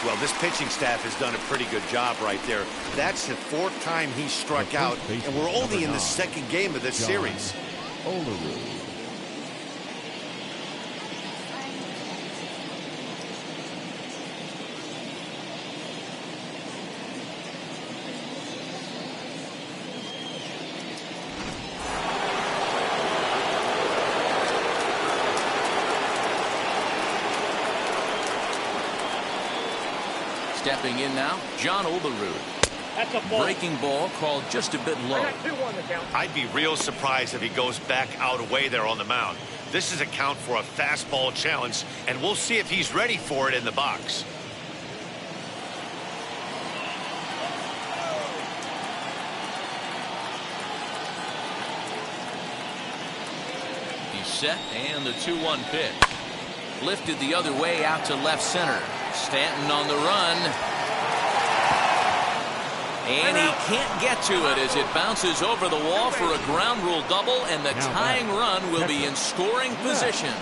Speaker 3: Well, this pitching staff has done a pretty good job right there. That's the 4th time he struck out, and we're only in the 2nd game of this series.
Speaker 1: Stepping in now, John Olerud.
Speaker 5: That's a ball.
Speaker 1: Breaking ball called just a bit low.
Speaker 3: I'd be real surprised if he goes back out away there on the mound. This is a count for a fastball challenge, and we'll see if he's ready for it in the box.
Speaker 1: He's set, and the 2-1 pitch. Lifted the other way out to left center. Stanton on the run. And he can't get to it as it bounces over the wall for a ground rule double, and the tying run will be in scoring position.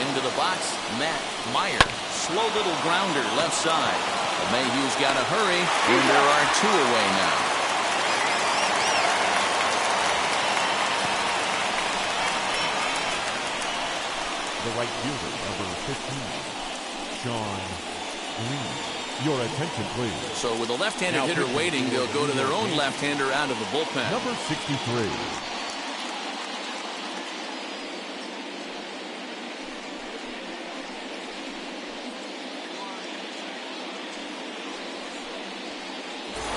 Speaker 1: Into the box, Matt Meyer. Slow little grounder left side. Mayhew's got to hurry, and there are 2 away now.
Speaker 2: The right fielder, number 15, Sean Green. Your attention, please.
Speaker 1: So with a left-handed hitter waiting, they'll go to their own left-hander out of the bullpen.
Speaker 2: Number 63.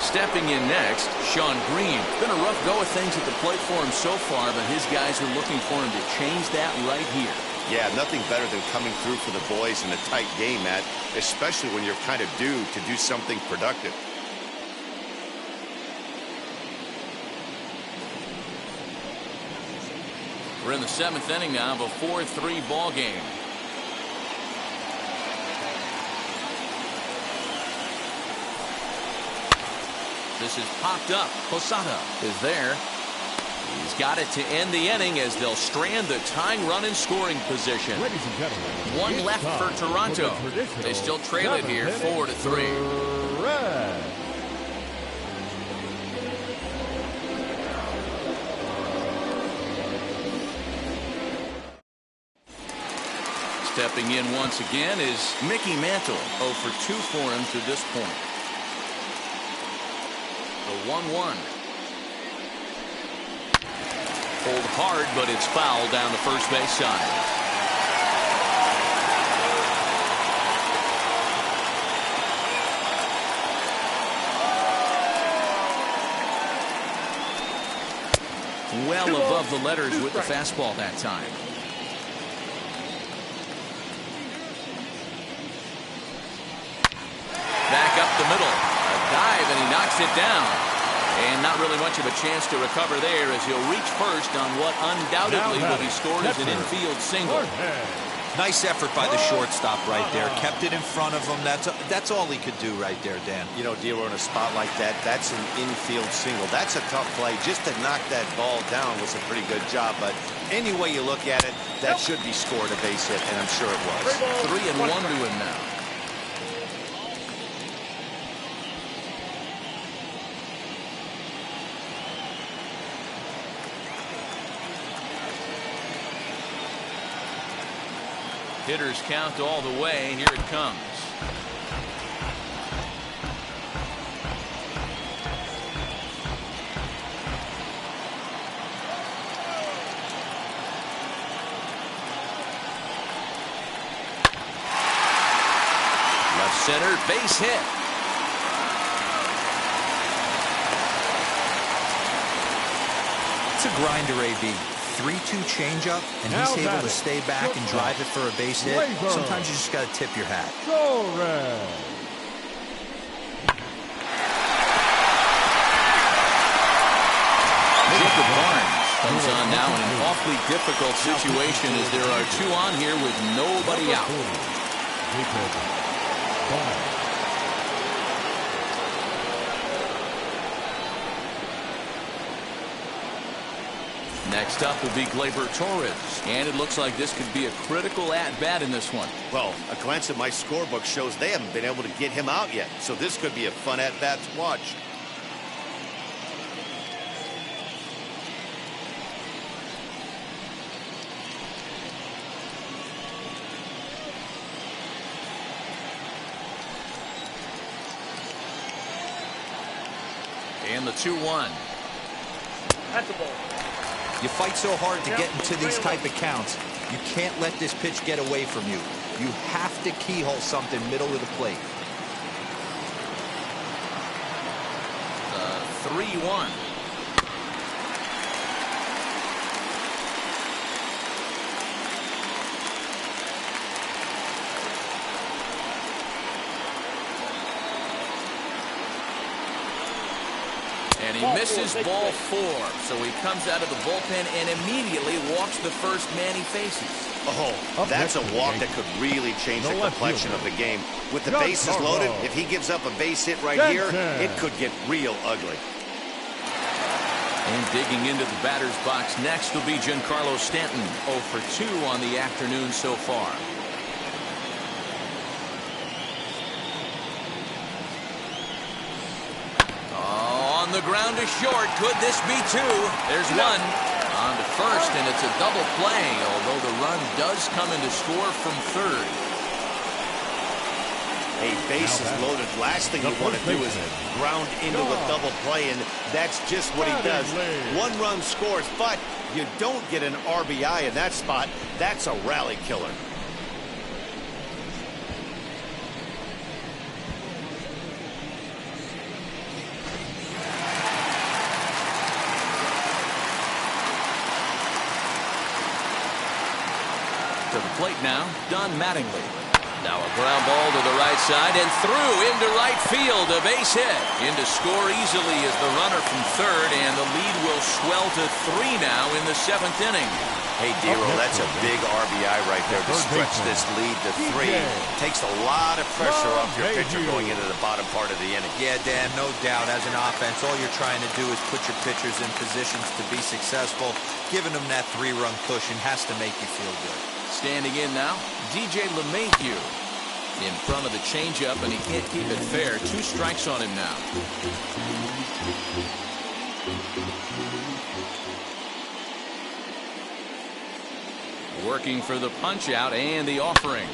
Speaker 1: Stepping in next, Sean Green. Been a rough go of things at the plate for him so far, but his guys are looking for him to change that right here.
Speaker 3: Yeah, nothing better than coming through for the boys in a tight game, Matt, especially when you're kind of due to do something productive.
Speaker 1: We're in the 7th inning now of a 4-3 ball game. This is popped up. Posada is there. He's got it to end the inning as they'll strand the tying run in scoring position.
Speaker 2: Ladies and gentlemen,
Speaker 1: 1 left for Toronto. They still trail it here 4-3.
Speaker 2: Red.
Speaker 1: Stepping in once again is Mickey Mantle. 0 for 2 for him to this point. The 1-1. Pulled hard, but it's fouled down the first base side. Well above the letters with the fastball that time. Back up the middle. A dive, and he knocks it down. And not really much of a chance to recover there as he'll reach first on what undoubtedly will be scored as an infield single.
Speaker 4: Nice effort by the shortstop right there. Kept it in front of him. That's all he could do right there, Dan.
Speaker 3: You know, D'Lo, in a spot like that, that's an infield single. That's a tough play. Just to knock that ball down was a pretty good job. But any way you look at it, that should be scored a base hit, and I'm sure it was.
Speaker 1: 3-1 to him now. Hitters count all the way. Here it comes. Left center, base hit.
Speaker 4: It's a grinder, AB. 3-2 changeup, and he's able to stay back and drive it for a base hit. Sometimes you just got to tip your hat.
Speaker 1: Jacob Barnes comes on now in an awfully difficult situation as there are two on here with nobody out. Next up will be Gleyber Torres, and it looks like this could be a critical at-bat in this one.
Speaker 3: Well, a glance at my scorebook shows they haven't been able to get him out yet, so this could be a fun at-bat to watch.
Speaker 1: And the 2-1.
Speaker 5: That's a ball.
Speaker 4: You fight so hard to get into these type of counts. You can't let this pitch get away from you. You have to keyhole something middle of the plate.
Speaker 1: 3-1. And he misses ball 4, so he comes out of the bullpen and immediately walks the first man he faces.
Speaker 3: Oh, that's a walk that could really change the complexion of the game. With the bases loaded, if he gives up a base hit right here, it could get real ugly.
Speaker 1: And digging into the batter's box next will be Giancarlo Stanton, 0 for 2 on the afternoon so far. On the ground to short. Could this be 2? There's 1. On to first, and it's a double play, although the run does come into score from third.
Speaker 3: Hey, bases loaded. Last thing you want to do is ground into a double play, and that's just what he does. 1 run scores, but you don't get an RBI in that spot. That's a rally killer.
Speaker 1: To the plate now, Don Mattingly. Now a ground ball to the right side and through into right field. A base hit. In to score easily is the runner from third, and the lead will swell to 3 now in the 7th inning.
Speaker 3: Hey, Dero, that's a big RBI right there to stretch this lead to 3. Takes a lot of pressure off your pitcher going into the bottom part of the inning.
Speaker 4: Yeah, Dan, no doubt. As an offense, all you're trying to do is put your pitchers in positions to be successful. Giving them that 3-run cushion has to make you feel good.
Speaker 1: Standing in now, DJ LeMahieu. In front of the changeup, and he can't keep it fair. 2 strikes on him now. Working for the punch out and the offering.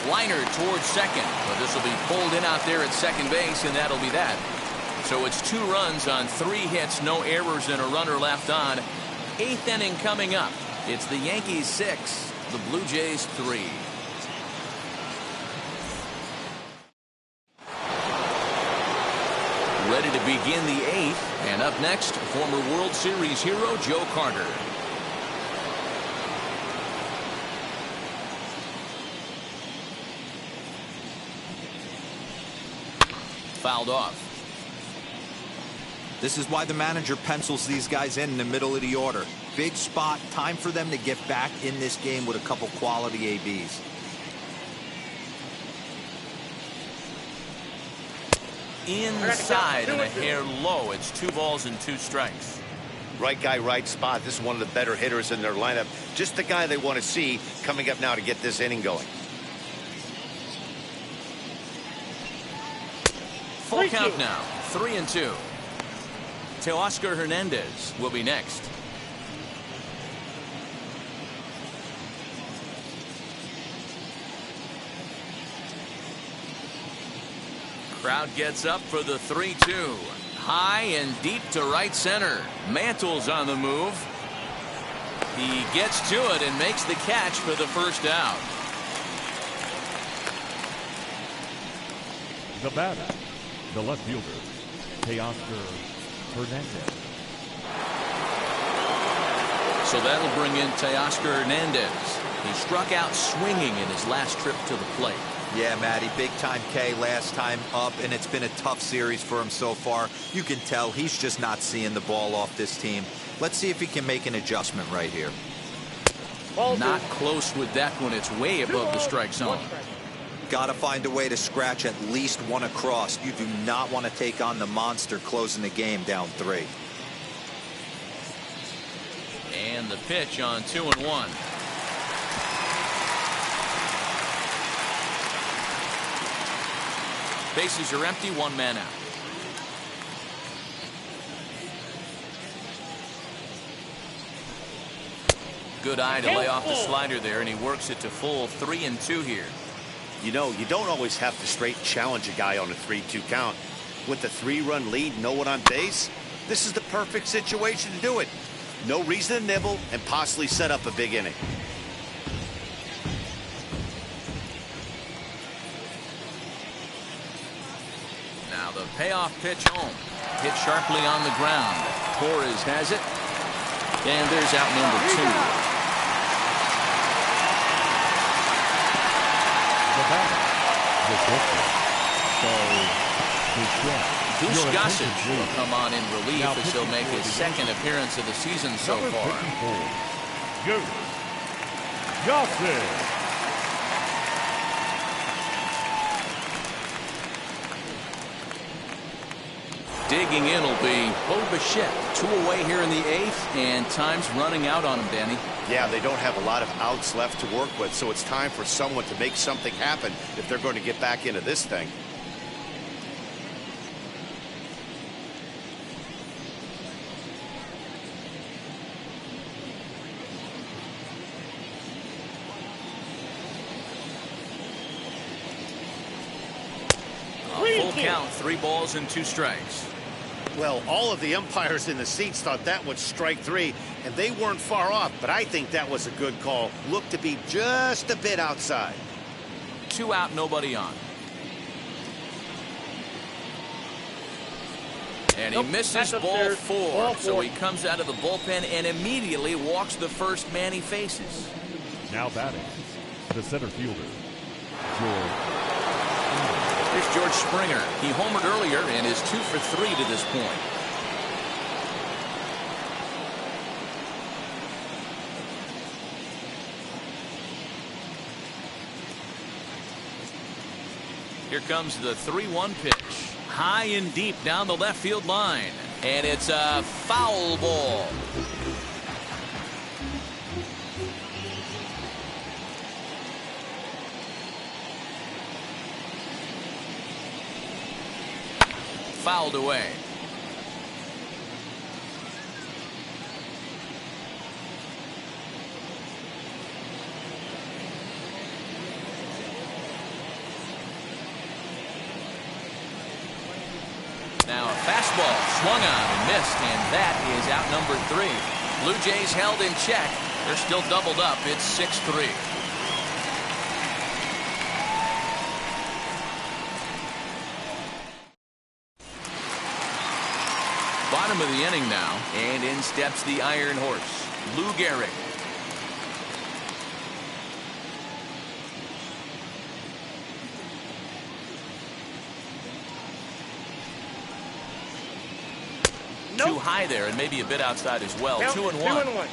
Speaker 1: Liner towards second, but this will be pulled in out there at second base, and that'll be that. So it's 2 runs on 3 hits, no errors, and a runner left on. 8th inning coming up. It's the Yankees 6, the Blue Jays 3. Ready to begin the 8th, and up next, former World Series hero Joe Carter. Fouled off.
Speaker 4: This is why the manager pencils these guys in the middle of the order. Big spot, time for them to get back in this game with a couple quality ABs.
Speaker 1: Inside and a hair low. It's 2 balls and 2 strikes.
Speaker 3: Right guy, right spot. This is one of the better hitters in their lineup. Just the guy they want to see coming up now to get this inning going.
Speaker 1: Full count now. 3-2. Teoscar Hernandez will be next. Crowd gets up for the 3-2. High and deep to right center. Mantle's on the move. He gets to it and makes the catch for the first out.
Speaker 2: The batter, the left fielder, Teoscar Hernandez.
Speaker 1: So that'll bring in Teoscar Hernandez. He struck out swinging in his last trip to the plate.
Speaker 4: Yeah, Matty, big time K last time up, and it's been a tough series for him so far. You can tell he's just not seeing the ball off this team. Let's see if he can make an adjustment right here.
Speaker 1: Not close with that one. It's way above the strike zone.
Speaker 4: Got to find a way to scratch at least one across. You do not want to take on the monster closing the game down 3.
Speaker 1: And the pitch on 2-1. Bases are empty, 1 man out. Good eye to lay off the slider there, and he works it to full 3-2 here.
Speaker 3: You know, you don't always have to straight challenge a guy on a 3-2 count. With the 3-run lead, no one on base, this is the perfect situation to do it. No reason to nibble and possibly set up a big inning.
Speaker 1: Now the payoff pitch home. Hit sharply on the ground. Torres has it. And there's out number 2.
Speaker 2: The batter, the pitcher,
Speaker 1: Goose Gossage will come on in relief as he'll make his second appearance of the season so far.
Speaker 2: Goose Gossage.
Speaker 1: Digging in will be Bo Bichette. 2 away here in the 8th, and time's running out on him, Danny.
Speaker 3: Yeah, they don't have a lot of outs left to work with, so it's time for someone to make something happen if they're going to get back into this thing.
Speaker 1: Full count, 3 balls and 2 strikes.
Speaker 3: Well, all of the umpires in the seats thought that was strike 3, and they weren't far off, but I think that was a good call. Looked to be just a bit outside.
Speaker 1: 2 out, nobody on. And he misses ball 4, so he comes out of the bullpen and immediately walks the first man he faces.
Speaker 2: Now batting, the center fielder, George.
Speaker 1: Here's George Springer. He homered earlier and is 2 for 3 to this point. Here comes the 3-1 pitch. High and deep down the left field line. And it's a foul ball. Fouled away. Now a fastball swung on and missed, and that is out number 3. Blue Jays held in check. They're still doubled up. It's 6-3. Bottom of the inning now, and in steps the Iron Horse, Lou Gehrig. Too high there, and maybe a bit outside as well. 2-1.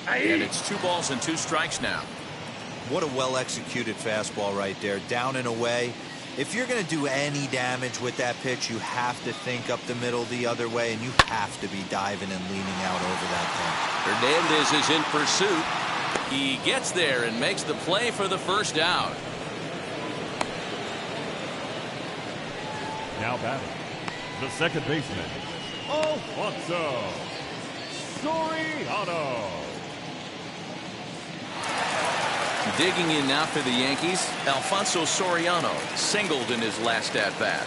Speaker 1: And it's 2 balls and 2 strikes now.
Speaker 4: What a well-executed fastball right there, down and away. If you're going to do any damage with that pitch, you have to think up the middle the other way, and you have to be diving and leaning out over that thing.
Speaker 1: Hernandez is in pursuit. He gets there and makes the play for the first out.
Speaker 2: Now batting, the second baseman, Alfonso Soriano.
Speaker 1: Digging in now for the Yankees, Alfonso Soriano singled in his last at-bat.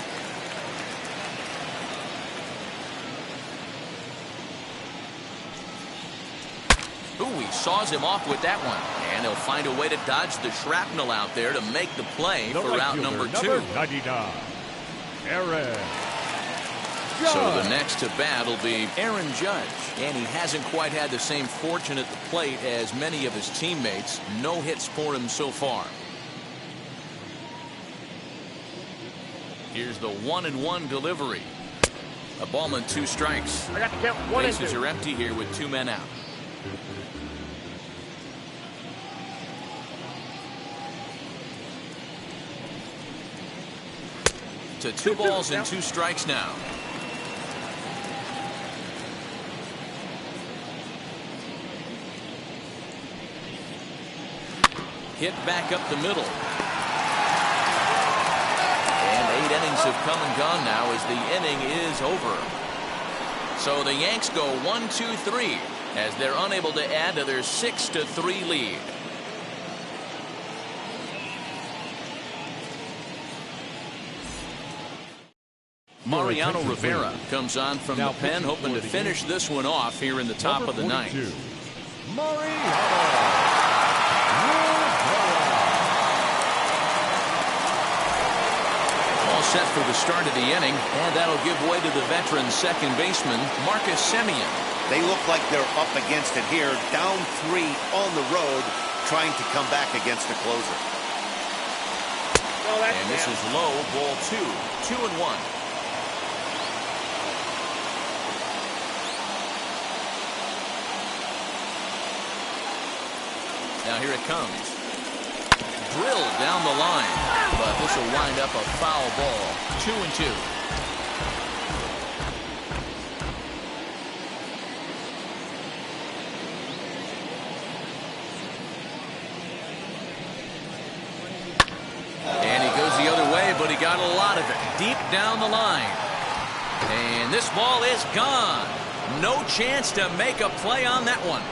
Speaker 1: Ooh, he saws him off with that one. And he'll find a way to dodge the shrapnel out there to make the play for out number 2.
Speaker 2: 99. Aaron
Speaker 1: So the
Speaker 2: Judge.
Speaker 1: next to bat will be Aaron Judge. And he hasn't quite had the same fortune at the plate as many of his teammates. No hits for him so far. Here's the 1-1 delivery. A ball and 2 strikes.
Speaker 5: I got to count 1 and 2.
Speaker 1: Bases are empty here with 2 men out. To 2 balls and 2 strikes now. Hit back up the middle. And 8 innings have come and gone now as the inning is over. So the Yanks go 1-2-3 as they're unable to add to their 6-3 lead. Mariano Rivera comes on from the pen, hoping to finish this one off here in the top of the ninth.
Speaker 2: Mariano.
Speaker 1: All set for the start of the inning, and that'll give way to the veteran second baseman, Marcus Semien.
Speaker 3: They look like they're up against it here, down 3 on the road, trying to come back against the closer.
Speaker 5: Oh,
Speaker 1: And this is low, ball 2, 2-1. Now here it comes. Drilled down the line, but this will wind up a foul ball. 2-2. And he goes the other way, but he got a lot of it deep down the line. And this ball is gone. No chance to make a play on that one.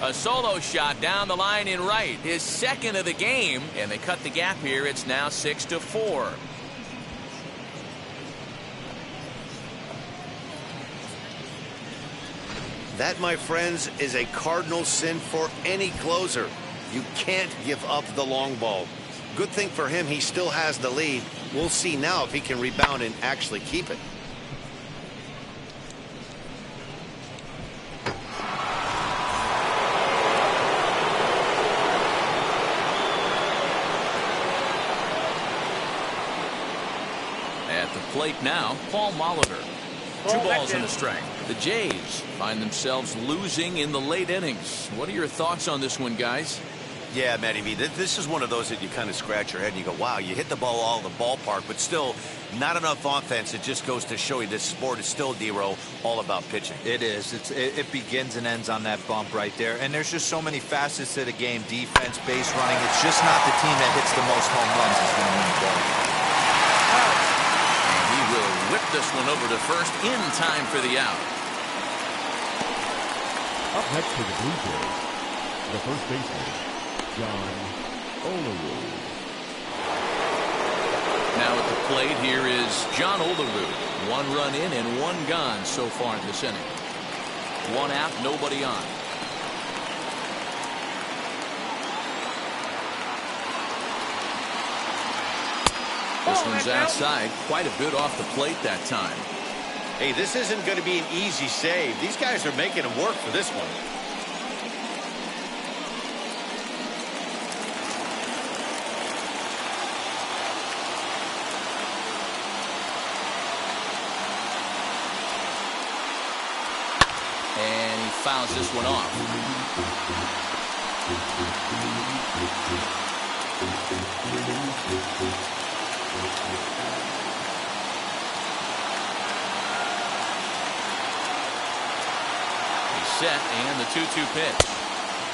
Speaker 1: A solo shot down the line in right, his second of the game, and they cut the gap here. It's now 6-4.
Speaker 3: That, my friends, is a cardinal sin for any closer. You can't give up the long ball. Good thing for him, he still has the lead. We'll see now if he can rebound and actually keep it.
Speaker 1: At the plate now, Paul Molitor. 2 balls and a strike. The Jays find themselves losing in the late innings. What are your thoughts on this one, guys?
Speaker 3: Yeah, Matty V, this is one of those that you kind of scratch your head and you go, wow, you hit the ball all in the ballpark, but still not enough offense. It just goes to show you this sport is still, D-Row, all about pitching.
Speaker 4: It is. It begins and ends on that bump right there. And there's just so many facets to the game. Defense, base running. It's just not the team that hits the most home runs is going to win the ball.
Speaker 1: And he will whip this one over to first in time for the out.
Speaker 2: Up next for the Blue Jays, the first baseman, John Olerud.
Speaker 1: Now at the plate here is John Olerud. 1 run in and 1 gone so far in this inning. 1 out, nobody on. This one's outside, quite a bit off the plate that time.
Speaker 3: Hey, this isn't going to be an easy save. These guys are making him work for this one.
Speaker 1: And he fouls this one off. He's set, and the 2-2 pitch.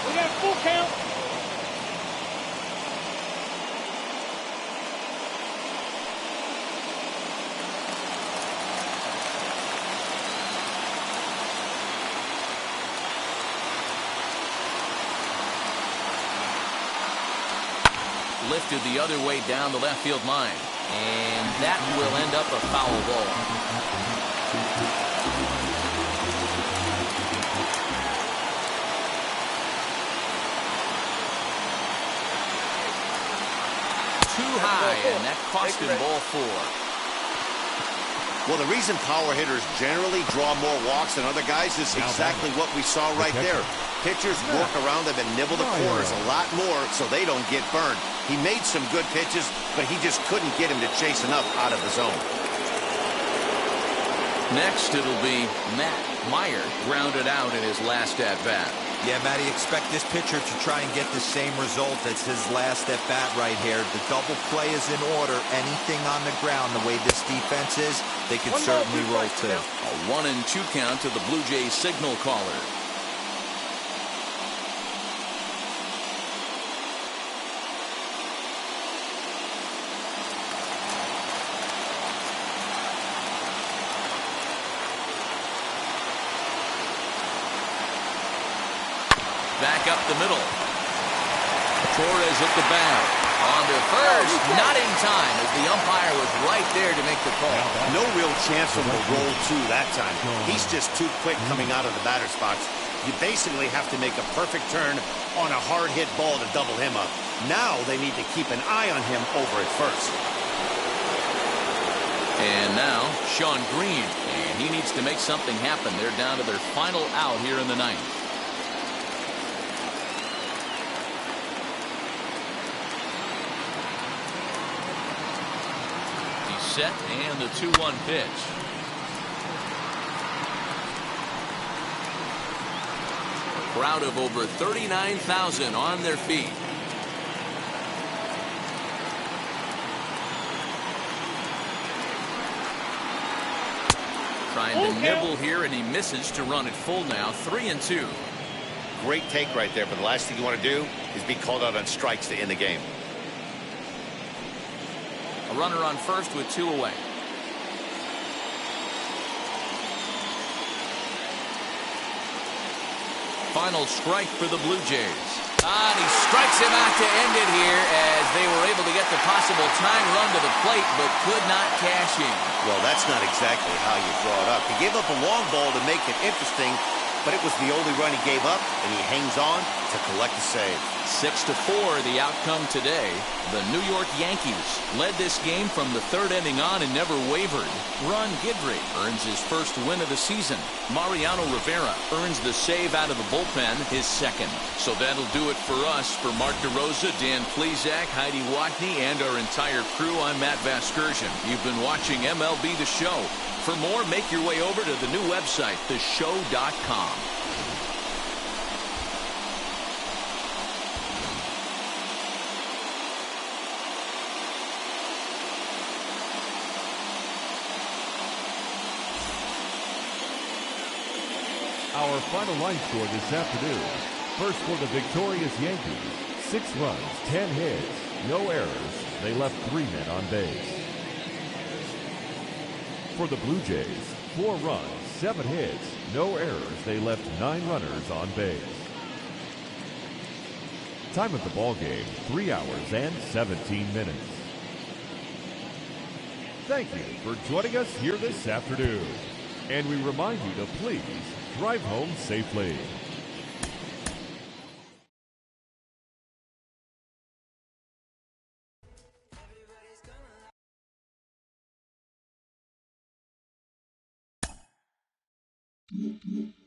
Speaker 5: We got a full count.
Speaker 1: Lifted the other way down the left field line. And that will end up a foul ball. And that cost him ball 4.
Speaker 3: Well, the reason power hitters generally draw more walks than other guys is exactly what we saw right there. Pitchers work around them and nibble the corners a lot more so they don't get burned. He made some good pitches, but he just couldn't get him to chase enough out of the zone.
Speaker 1: Next, it'll be Matt Meyer, grounded out in his last at-bat.
Speaker 4: Yeah, Matty, expect this pitcher to try and get the same result as his last at-bat right here. The double play is in order. Anything on the ground, the way this defense is, they can certainly roll too.
Speaker 1: A 1-2 count to the Blue Jays signal caller. Back up the middle. Torres at the bag. On to first. Not in time as the umpire was right there to make the call.
Speaker 3: No real chance from the roll 2 that time. He's just too quick coming out of the batter's box. You basically have to make a perfect turn on a hard hit ball to double him up. Now they need to keep an eye on him over at first.
Speaker 1: And now Sean Green. And he needs to make something happen. They're down to their final out here in the ninth. Set and the 2-1 pitch. Crowd of over 39,000 on their feet. Trying to nibble here, and he misses to run it full now. 3-2.
Speaker 3: Great take right there, but the last thing you want to do is be called out on strikes to end the game.
Speaker 1: A runner on first with 2 away. Final strike for the Blue Jays. And he strikes him out to end it here as they were able to get the possible tying run to the plate but could not cash in.
Speaker 3: Well, that's not exactly how you draw it up. He gave up a long ball to make it interesting, but it was the only run he gave up, and he hangs on to collect a save.
Speaker 1: 6-4 the outcome today. The New York Yankees led this game from the 3rd inning on and never wavered. Ron Guidry earns his first win of the season. Mariano Rivera earns the save out of the bullpen, his 2nd. So that'll do it for us. For Mark DeRosa, Dan Plesac, Heidi Watney, and our entire crew, I'm Matt Vasgersian. You've been watching MLB The Show. For more, make your way over to the new website, theshow.com.
Speaker 2: Our final line score this afternoon. First for the victorious Yankees, 6 runs, 10 hits, no errors. They left 3 men on base. For the Blue Jays, 4 runs, 7 hits, no errors. They left 9 runners on base. Time of the ball game, 3 hours and 17 minutes. Thank you for joining us here this afternoon. And we remind you to please drive home safely.
Speaker 6: Mm-hmm.